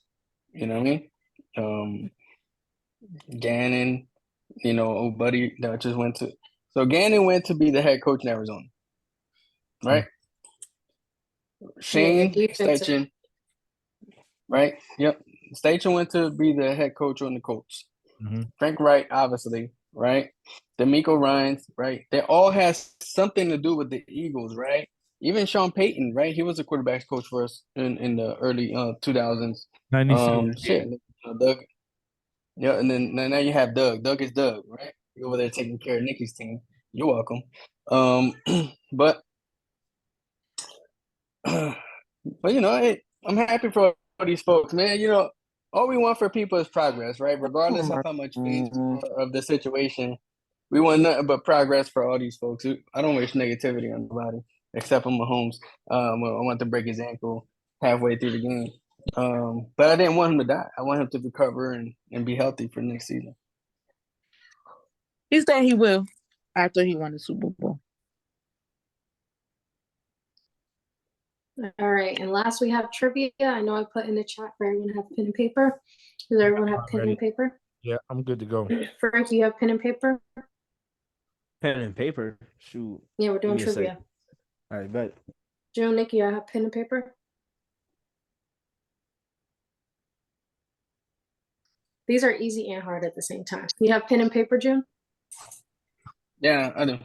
You know what I mean? Gannon, old buddy that just went to So Gannon went to be the head coach in Arizona, right? Shane
defensive.
Steichen, right? Yep. Steichen went to be the head coach on the Colts. Frank Wright, obviously, right? D'Amico Ryans, right? They all has something to do with the Eagles, right? Even Sean Payton, right? He was a quarterback coach for us in the early 2000s.
96.
Doug. Yeah, and then now you have Doug. Doug is Doug, right? You're over there taking care of Nikki's team. You're welcome. But but you know, I'm happy for all these folks, man. You know, all we want for people is progress, right? Regardless of how much fans of the situation, we want nothing but progress for all these folks. I don't wish negativity on nobody except for Mahomes. I want to break his ankle halfway through the game. But I didn't want him to die. I want him to recover and be healthy for next season.
He said he will after he won the Super Bowl.
All right, and last we have trivia. I know I put in the chat for everyone to have pen and paper. Does everyone have pen and paper?
Yeah, I'm good to go.
Frank, you have pen and paper?
Pen and paper. Shoot.
Yeah, we're doing
Give me a
trivia.
sec. All right, bet.
June, Nikki, I have pen and paper. These are easy and hard at the same time. You have pen and paper, June?
Yeah, I do.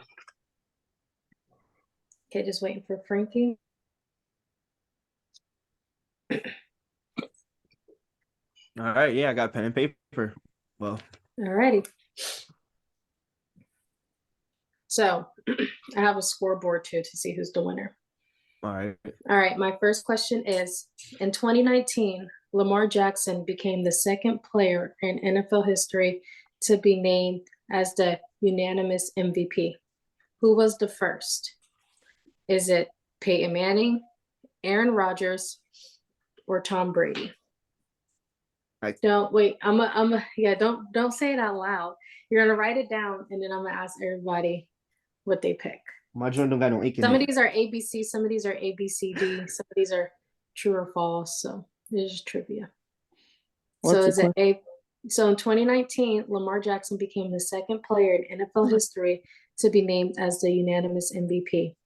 Okay, just waiting for Frankie.
All right, yeah, I got pen and paper. Well,
All righty. So I have a scoreboard too to see who's the winner.
all right.
All right, my first question is, in 2019, Lamar Jackson became the second player in NFL history to be named as the unanimous MVP. Who was the first? Is it Peyton Manning, Aaron Rodgers, or Tom Brady? Don't wait. Don't say it out loud. You're gonna write it down, and then I'm gonna ask everybody what they pick.
My joint don't got no ink in
Some of
it.
these are ABC, some of these are ABCD, some of these are true or false. So it's just trivia. So in 2019, Lamar Jackson became the second player in NFL history to be named as the unanimous MVP.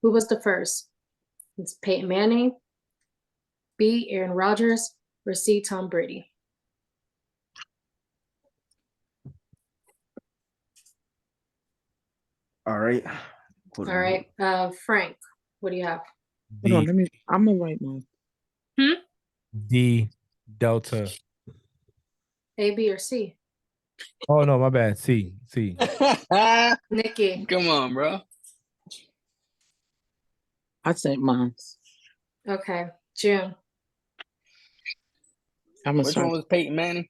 Who was the first? It's Peyton Manning, B, Aaron Rodgers, or C, Tom Brady.
All right.
All right, Frank, what do you have?
Hold on, I'm gonna write mine.
D Delta.
A, B, or C?
Oh no, my bad. C.
Nikki.
Come on, bro.
I said mine.
Okay, June.
Which one was Peyton Manning?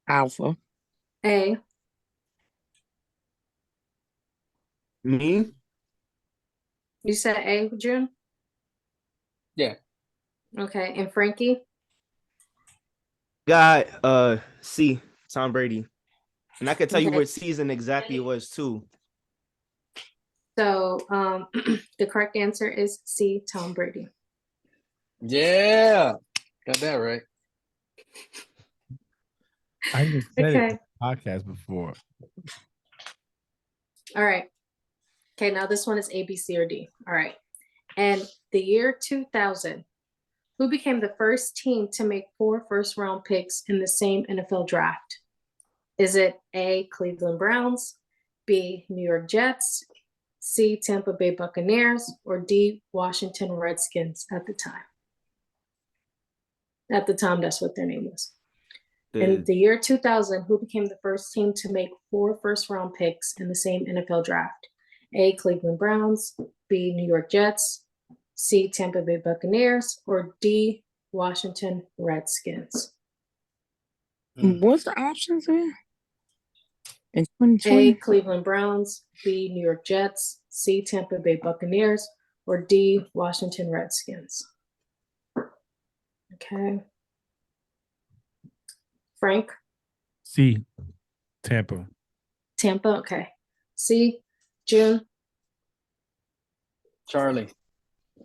Alpha.
A.
Me?
You said A, June?
Yeah.
Okay, and Frankie?
Got C, Tom Brady. And I can tell you
Okay.
what season exactly it was too.
So the correct answer is C, Tom Brady.
Yeah. Got that right.
I just said it in
Okay.
the podcast before.
All right. Okay, now this one is A, B, C, or D. All right. And the year 2000, who became the first team to make 4 first-round picks in the same NFL draft? Is it A, Cleveland Browns, B, New York Jets, C, Tampa Bay Buccaneers, or D, Washington Redskins at the time? At the time, that's what their name was. In the year 2000, who became the first team to make 4 first-round picks in the same NFL draft? A, Cleveland Browns, B, New York Jets, C, Tampa Bay Buccaneers, or D, Washington Redskins?
What's the options here? In
A,
2020?
Cleveland Browns, B, New York Jets, C, Tampa Bay Buccaneers, or D, Washington Redskins? Okay. Frank?
C, Tampa.
Tampa, okay. C, June?
Charlie.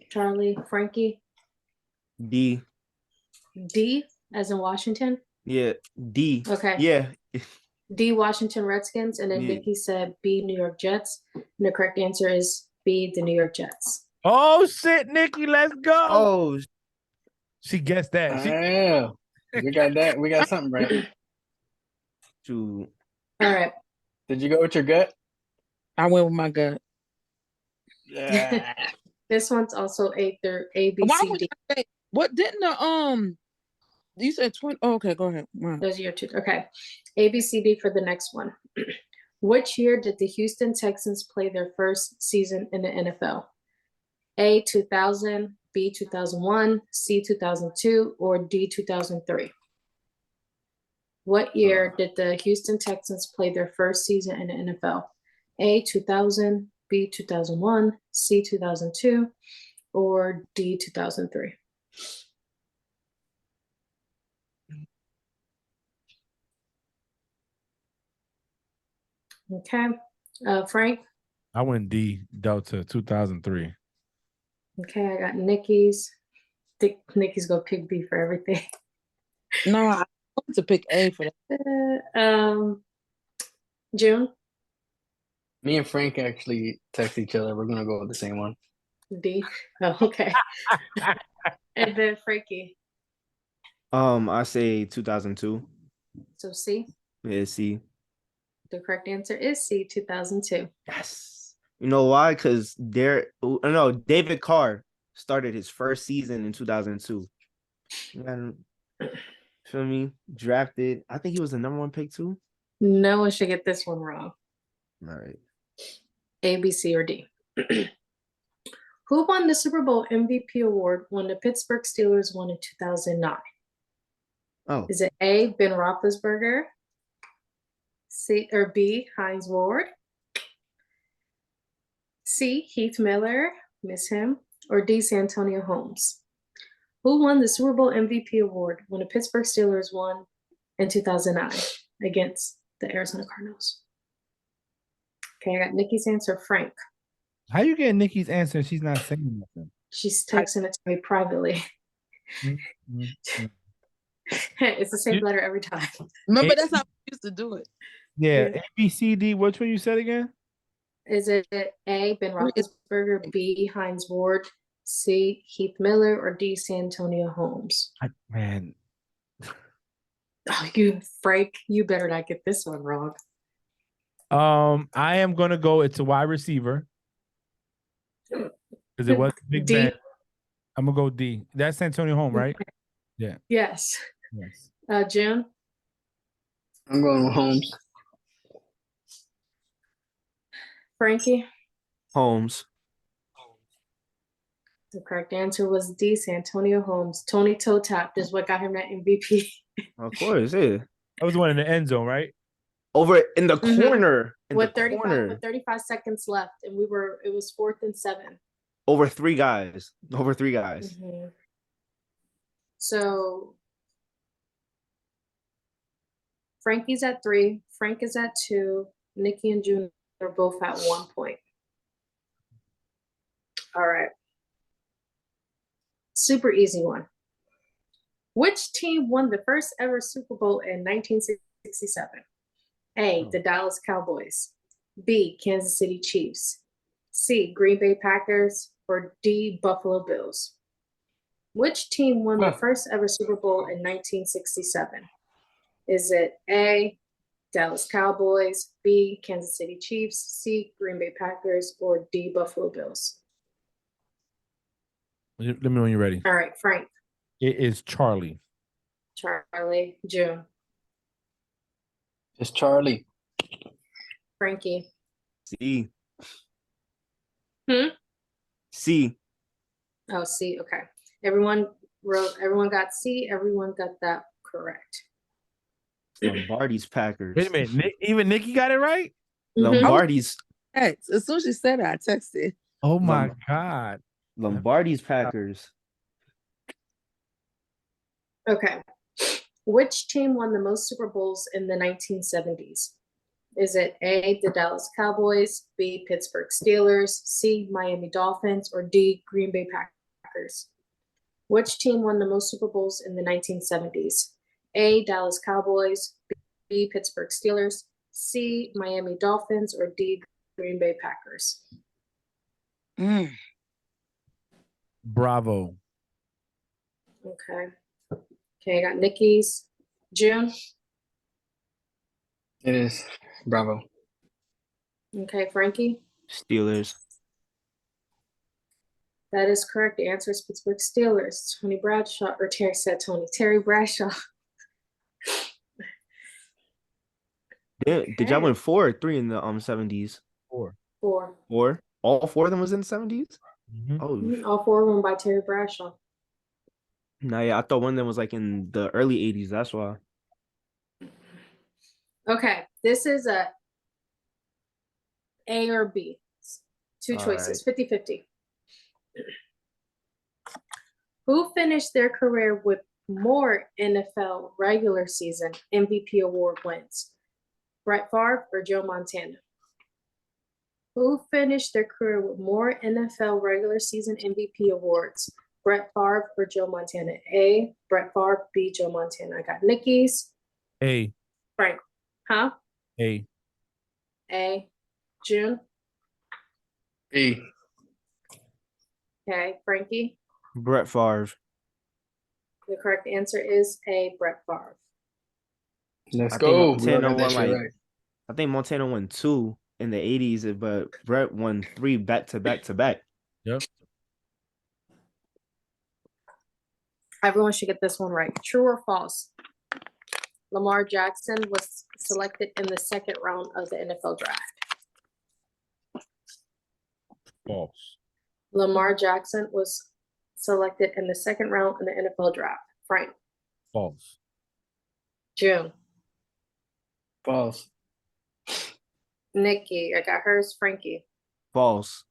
Charlie? Frankie?
D.
D, as in Washington?
Yeah, D.
Okay.
Yeah.
D, Washington Redskins, and then
Yeah.
Nikki said B, New York Jets. And the correct answer is B, the New York Jets.
Oh shit, Nikki, let's go.
Oh,
She guessed that. She
Yeah, we got that. We got something right.
shoot.
All right.
Did you go with your gut?
I went with my gut.
Yeah.
This one's also A through A, B,
Why
C,
would
D.
I say what didn't the you said 20? Oh, okay, go ahead. Wow.
Those are your two. Okay. A, B, C, D for the next one. Which year did the Houston Texans play their first season in the NFL? A, 2000, B, 2001, C, 2002, or D, 2003? What year did the Houston Texans play their first season in the NFL? A, 2000, B, 2001, C, 2002, or D, 2003? Okay. Frank?
I went D, Delta 2003.
Okay, I got Nikki's. Think Nikki's gonna pick B for everything.
No, I want to pick A for that.
June?
Me and Frank actually text each other. We're gonna go with the same one.
D. Oh, okay. And then Frankie.
I say 2002.
So C.
Yeah, see.
The correct answer is C, 2002.
Yes. You know why? Because David Carr started his first season in 2002. Feel me? Drafted. I think he was the number 1 pick too.
No one should get this one wrong.
All right.
A, B, C, or D. Who won the Super Bowl MVP award when the Pittsburgh Steelers won in 2009?
Oh.
Is it A, Ben Roethlisberger, C or B, Hines Ward, C, Heath Miller, miss him, or D, Santonio Holmes? Who won the Super Bowl MVP award when the Pittsburgh Steelers won in 2009 against the Arizona Cardinals? Okay, I got Nikki's answer, Frank.
How you get Nikki's answer? She's not saying nothing.
She's texting it to me privately. It's the same letter every time.
Remember, that's how we used to do it.
Yeah,
Yeah.
A, B, C, D. Which one you said again?
Is it A, Ben Roethlisberger, B, Hines Ward, C, Heath Miller, or D, Santonio Holmes?
Man,
Oh, Frank, you better not get this one wrong.
I am gonna go. It's a wide receiver because it was Big
D.
Ben. I'm gonna go D. That's Antonio Holmes, right? Yeah.
Yes.
Yes.
June?
I'm going with Holmes.
Frankie?
Holmes.
The correct answer was D, Santonio Holmes. Tony Toe Tap is what got him that MVP.
Of course, yeah.
That was the one in the end zone, right?
Over in the corner.
With 35 seconds left, and it was 4th and 7.
Over three guys.
Mm-hmm. So Frankie's at 3, Frank is at 2, Nikki and June are both at 1 point. All right. Super easy one. Which team won the first ever Super Bowl in 1967? A, the Dallas Cowboys. B, Kansas City Chiefs. C, Green Bay Packers. Or D, Buffalo Bills. Which team won the first ever Super Bowl in 1967? Is it A, Dallas Cowboys, B, Kansas City Chiefs, C, Green Bay Packers, or D, Buffalo Bills?
Let me know when you're ready.
All right, Frank.
It is Charlie.
Charlie. June.
It's Charlie.
Frankie.
C.
Hmm?
C.
Oh, C. Okay. Everyone got C. Everyone got that correct.
Lombardi's Packers.
Wait a minute. Even Nikki got it right?
Lombardi's.
As soon as she said it, I texted.
Oh my God.
Lombardi's Packers.
Okay. Which team won the most Super Bowls in the 1970s? Is it A, the Dallas Cowboys, B, Pittsburgh Steelers, C, Miami Dolphins, or D, Green Bay Packers? Which team won the most Super Bowls in the 1970s? A, Dallas Cowboys, Pittsburgh Steelers, C, Miami Dolphins, or D, Green Bay Packers?
Mm.
Bravo.
Okay. Okay, I got Nikki's. June?
It is Bravo.
Okay, Frankie?
Steelers.
That is correct. The answer is Pittsburgh Steelers. Tony Bradshaw, or Terry said Tony. Terry Bradshaw.
Did y'all win 4 or 3 in the 70s?
4.
4.
4? All 4 of them was in the 70s?
Mhm.
Oh,
All 4 of them by Terry Bradshaw.
nah, yeah, I thought one of them was like in the early 80s. That's why.
Okay, this is a or B. Two
All
choices, 50-50. Who finished their career with more NFL regular season MVP award wins? Brett Favre or Joe Montana? Who finished their career with more NFL regular season MVP awards? Brett Favre or Joe Montana? A, Brett Favre, B, Joe Montana. I got Nikki's.
A.
Frank. Huh?
A.
A. June.
B.
Okay, Frankie.
Brett Favre.
The correct answer is A, Brett Favre.
Let's
I think
go.
Montana
That
won
shit
like
right.
I think Montana won 2 in the 80s, but Brett won 3 back to back to back.
Yep.
Everyone should get this one right. True or false? Lamar Jackson was selected in the second round of the NFL draft.
False.
Lamar Jackson was selected in the second round in the NFL draft. Frank.
False.
June.
False.
Nikki. I got hers. Frankie.
False.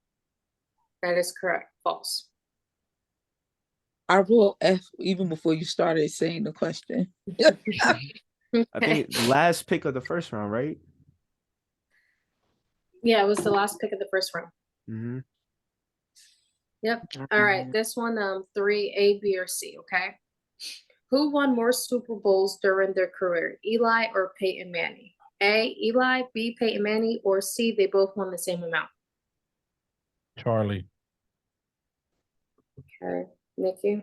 That is correct. False.
I wrote F even before you started saying the question.
I think last pick of the first round, right?
Yeah, it was the last pick of the first round.
Mm-hmm.
Yep. All right. This one, 3, A, B, or C. Okay. Who won more Super Bowls during their career, Eli or Peyton Manning? A, Eli, B, Peyton Manning, or C, they both won the same amount?
Charlie.
Okay. Nikki?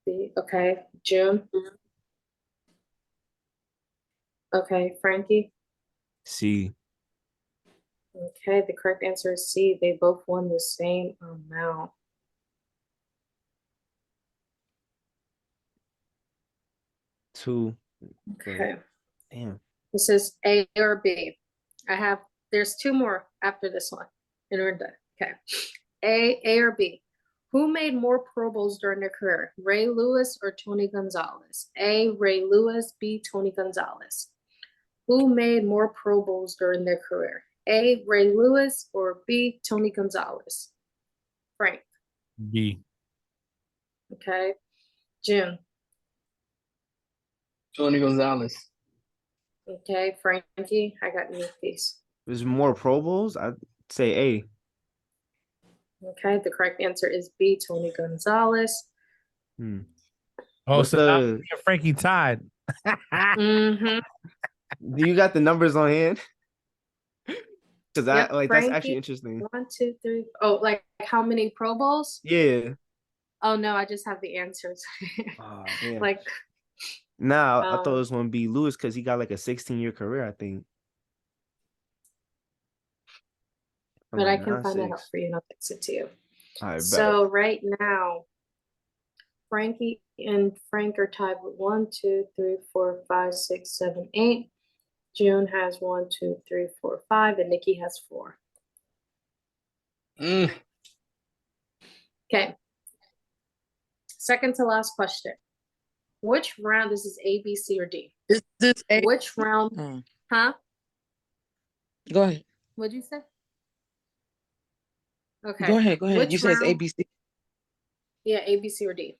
B. Okay. June? Okay. Frankie?
C.
Okay. The correct answer is C. They both won the same amount.
Two.
Okay.
Damn.
This is A or B. There's 2 more after this one. And we're done. Okay. A or B. Who made more Pro Bowls during their career, Ray Lewis or Tony Gonzalez? A, Ray Lewis, B, Tony Gonzalez. Who made more Pro Bowls during their career? A, Ray Lewis, or B, Tony Gonzalez? Frank.
B.
Okay. Jim.
Tony Gonzalez.
Okay. Frankie. I got Nikki's.
There's more Pro Bowls? I'd say A.
Okay. The correct answer is B, Tony Gonzalez.
Oh,
What's
so now
the-
me and Frankie tied.
Mm-hmm.
Do you got the numbers on hand? Because
Yep,
that's
Frankie.
actually interesting.
1, 2, 3. Oh, like how many Pro Bowls?
Yeah.
Oh no, I just have the answers.
Oh, damn.
Like,
Nah, I thought it was gonna be Lewis because he got like a 16-year career, I think.
but I can find that out for you and I'll fix it to you.
All right,
So right now, Frankie and Frank are tied with 1, 2, 3, 4, 5, 6, 7, 8. June has 1, 2, 3, 4, 5, and Nikki has 4. Okay. Second to last question. Which round? This is A, B, C, or D.
Is this A?
Which round?
Oh,
Huh?
go ahead.
What'd you say? Okay.
Go ahead. Go ahead.
Which
You said it's
round?
ABC.
Yeah, A, B, C, or D.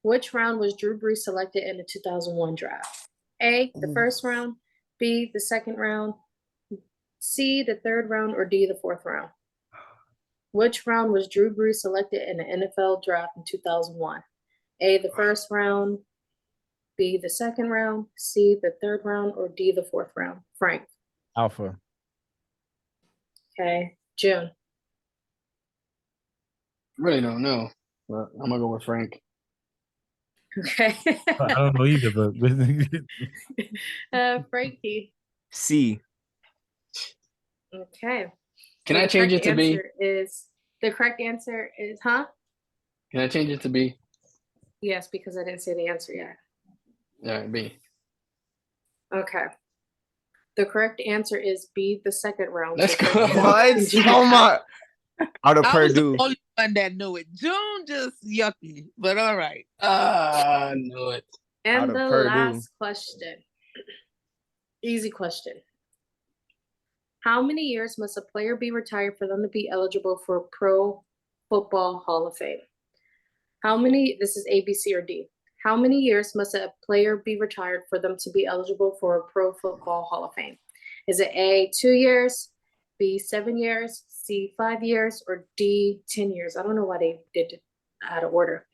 Which round was Drew Brees selected in the 2001 draft? A, the first round, B, the second round, C, the third round, or D, the fourth round? Which round was Drew Brees selected in the NFL draft in 2001? A, the first round, B, the second round, C, the third round, or D, the fourth round? Frank.
Alpha.
Okay. June.
Really don't know, but I'm gonna go with Frank.
Okay.
I don't know either, but
Frankie.
C.
Okay.
Can
So
I change it to B?
The correct answer is, huh?
Can I change it to B?
Yes, because I didn't say the answer yet.
All right, B.
Okay. The correct answer is B, the second round.
Let's
So
go.
What? Oh my! Out of
I was the
Purdue.
only one that knew it. June just yucky, but all right.
I knew it.
And
Out of
the
Purdue.
last question. Easy question. How many years must a player be retired for them to be eligible for Pro Football Hall of Fame? This is A, B, C, or D. How many years must a player be retired for them to be eligible for a Pro Football Hall of Fame? Is it A, 2 years, B, 7 years, C, 5 years, or D, 10 years? I don't know why they did it out of order.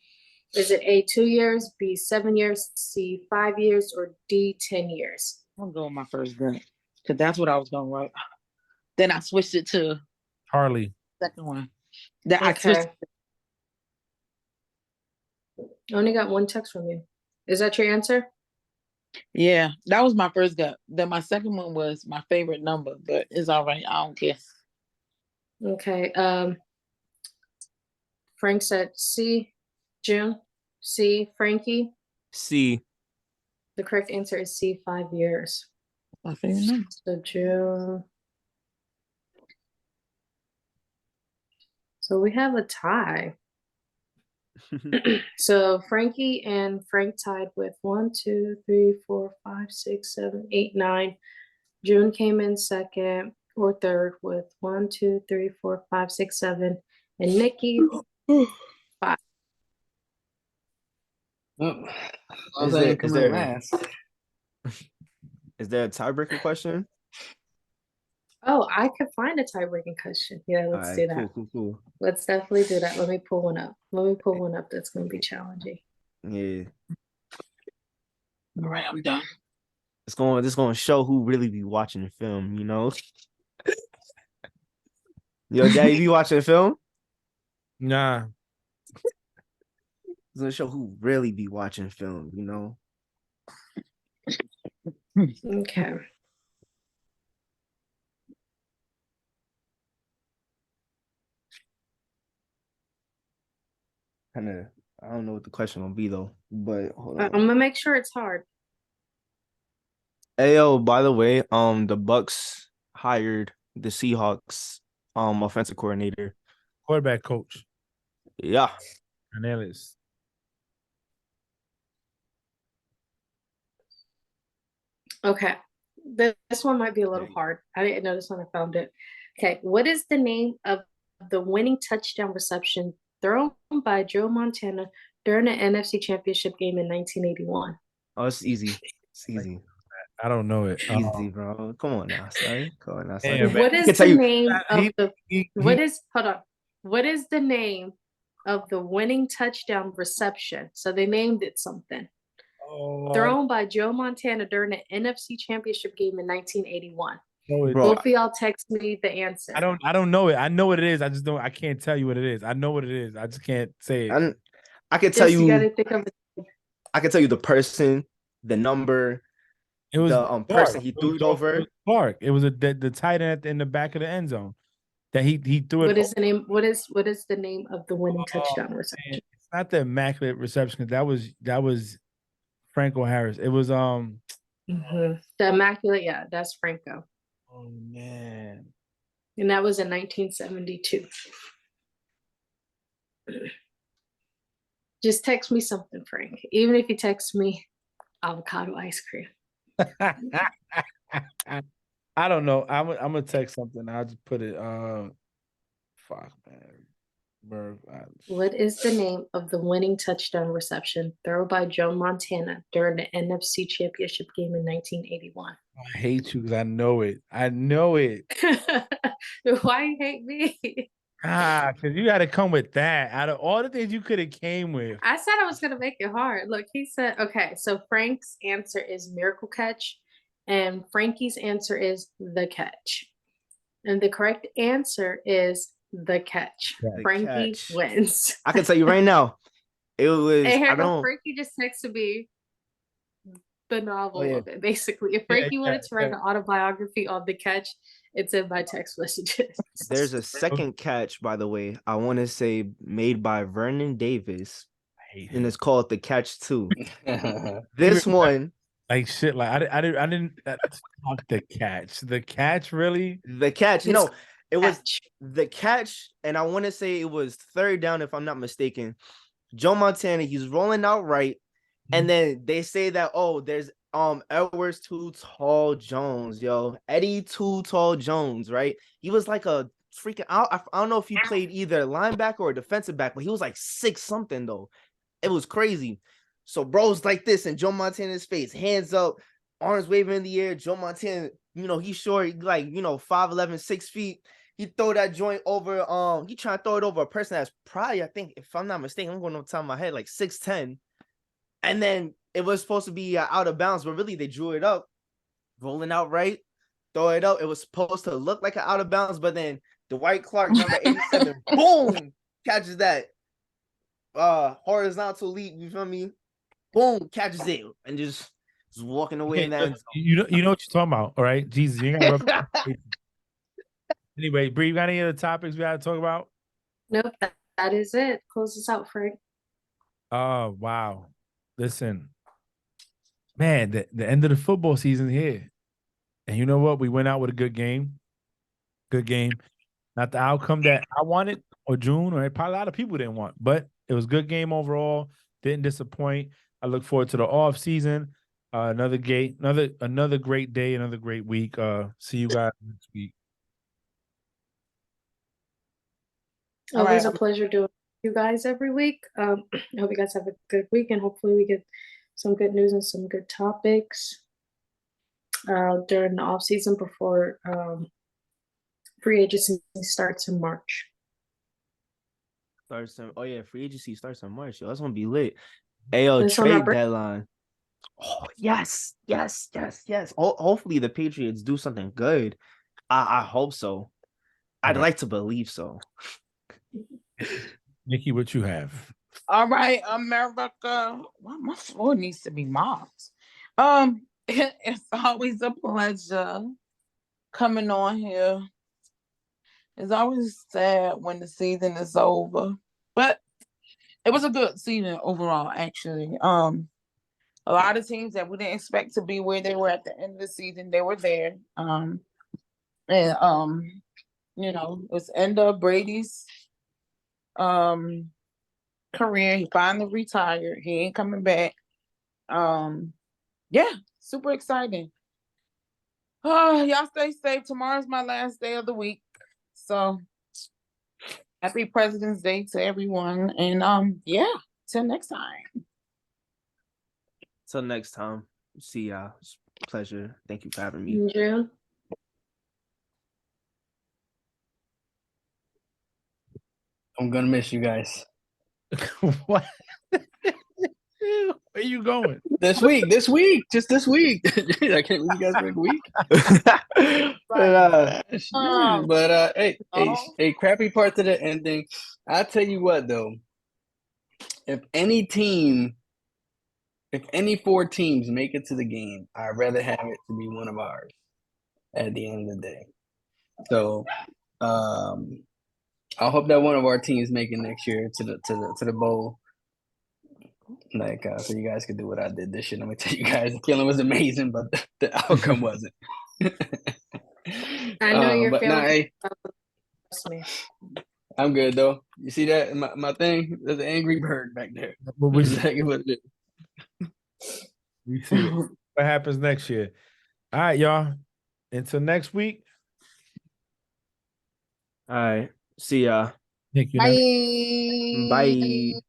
Is it A, 2 years, B, 7 years, C, 5 years, or D, 10 years?
I'm going my first gut because that's what I was going to write. Then I switched it to
Harley.
second one. That I switched.
I only got one text from you. Is that your answer?
Yeah, that was my first gut. Then my second one was my favorite number, but it's all right. I don't care.
Okay. Frank said C. June. C. Frankie.
C.
The correct answer is C, 5 years.
My favorite number.
So June. So we have a tie. So Frankie and Frank tied with 1, 2, 3, 4, 5, 6, 7, 8, 9. June came in second or third with 1, 2, 3, 4, 5, 6, 7. And Nikki, 5.
Oh, I was like, come in last.
Is there a tiebreaker question?
Oh, I could find a tie-breaking question. Yeah, let's do that.
Cool.
Let's definitely do that. Let me pull one up. That's going to be challenging.
Yeah.
All right, I'm done.
It's going to show who really be watching the film, you know? Yo, Daddy, be watching the film?
Nah.
It's going to show who really be watching film, you know?
Okay.
I don't know what the question will be though, but hold
I'm
on.
gonna make sure it's hard.
Hey, yo, by the way, the Bucks hired the Seahawks offensive coordinator.
Quarterback coach.
Yeah.
Menace.
Okay. This one might be a little hard. I didn't know this when I found it. Okay. What is the name of the winning touchdown reception thrown by Joe Montana during the NFC Championship game in 1981?
Oh, it's easy. It's easy.
I don't know it.
Easy, bro. Come on now, son. Come on now, son.
Damn,
What
I
is
can tell
the
you-
name of the
Hold
on. What is the name of the winning touchdown reception? So they named it something. Thrown by Joe Montana during the NFC Championship game in 1981.
Bro,
Both of y'all text me the answer.
I don't know it. I know what it is. I can't tell you what it is. I know what it is. I just can't say it.
I can tell
you
you.
gotta think of it.
I can tell you the person, the number,
It was
the person he threw it over.
It was Clark. It was the tight end in the back of the end zone that he threw it.
What is the name? What is the name of the winning touchdown reception?
Man, it's not the immaculate reception. That was Franco Harris. It was
The immaculate, yeah, that's Franco.
Oh man.
And that was in 1972. Just text me something, Frank. Even if you text me avocado ice cream.
I don't know. I'm gonna text something. I'll just put it. Fuck, man.
What is the name of the winning touchdown reception thrown by Joe Montana during the NFC Championship game in 1981?
I hate you because I know it. I know it.
Why you hate me?
Because you got to come with that. Out of all the things you could have came with.
I said I was gonna make it hard. Look, he said, okay, so Frank's answer is miracle catch, and Frankie's answer is the catch. And the correct answer is the catch.
The
Frankie
catch.
wins.
I can tell you right now, it was.
Hey, here
I
I go.
don't.
Frankie just texted me the novel
yeah.
of it. Basically, if Frankie wanted to write an autobiography on the catch, it's in my text messages.
There's a second catch, by the way. I want to say made by Vernon Davis, and it's called The Catch 2. This one,
like shit. Like I didn't talk the catch. The catch, really?
The Catch.
It's
No, it was
catch.
The Catch, and I want to say it was third down, if I'm not mistaken. Joe Montana, he's rolling out right, and then they say that, oh, there's Edwards Too Tall Jones, yo. Eddie Too Tall Jones, right? He was like a freaking I don't know if he played either linebacker or defensive back, but he was like 6 something though. It was crazy. So bro's like this in Joe Montana's face, hands up, arms waving in the air. Joe Montana, he's short, like 5'11", 6 feet. He throw that joint over. He trying to throw it over a person that's probably, I think, if I'm not mistaken, I'm going off the top of my head, like 6'10". And then it was supposed to be out of bounds, but really they drew it up, rolling out right, throw it up. It was supposed to look like an out of bounds, but then Dwight Clark, number 87, boom, catches that horizontal leap. You feel me? Boom, catches it, and just walking away in that end zone.
You know what you're talking about, all right? Jesus, you ain't got Anyway, Bree, you got any other topics we got to talk about?
Nope, that is it. Close this out, Frank.
Oh, wow. Listen, man, the end of the football season here. And you know what? We went out with a good game. Good game. Not the outcome that I wanted or June, or probably a lot of people didn't want, but it was a good game overall. Didn't disappoint. I look forward to the off season. Another great day, another great week. See you guys next week.
Always a pleasure doing you guys every week. I hope you guys have a good week, and hopefully we get some good news and some good topics during the off season before free agency starts in March.
Free agency starts in March. Yo, that's gonna be lit. Ayo, trade deadline. Oh, yes. Hopefully the Patriots do something good. I hope so. I'd like to believe so.
Nikki, what you have?
All right, America. Well, my floor needs to be mopped. It's always a pleasure coming on here. It's always sad when the season is over, but it was a good season overall, actually. A lot of teams that we didn't expect to be where they were at the end of the season, they were there. It's end of Brady's career. He finally retired. He ain't coming back. Super exciting. Y'all stay safe. Tomorrow's my last day of the week. So happy President's Day to everyone. And till next time.
Till next time. See y'all. It's a pleasure. Thank you for having me.
June.
I'm gonna miss you guys.
What? Where you going?
This week, just this week. I can't believe you guys were a week. But hey, crappy part to the ending. I'll tell you what though. If any 4 teams make it to the game, I'd rather have it to be one of ours at the end of the day. So I hope that one of our teams make it next year to the bowl. Like so you guys could do what I did this year. Let me tell you guys, the feeling was amazing, but the outcome wasn't.
I know you're feeling.
I'm good though. You see that my thing? There's an angry bird back there.
We
exactly what it is.
We see it. What happens next year? All right, y'all. Until next week.
All right. See ya.
Thank you.
Bye.
Bye.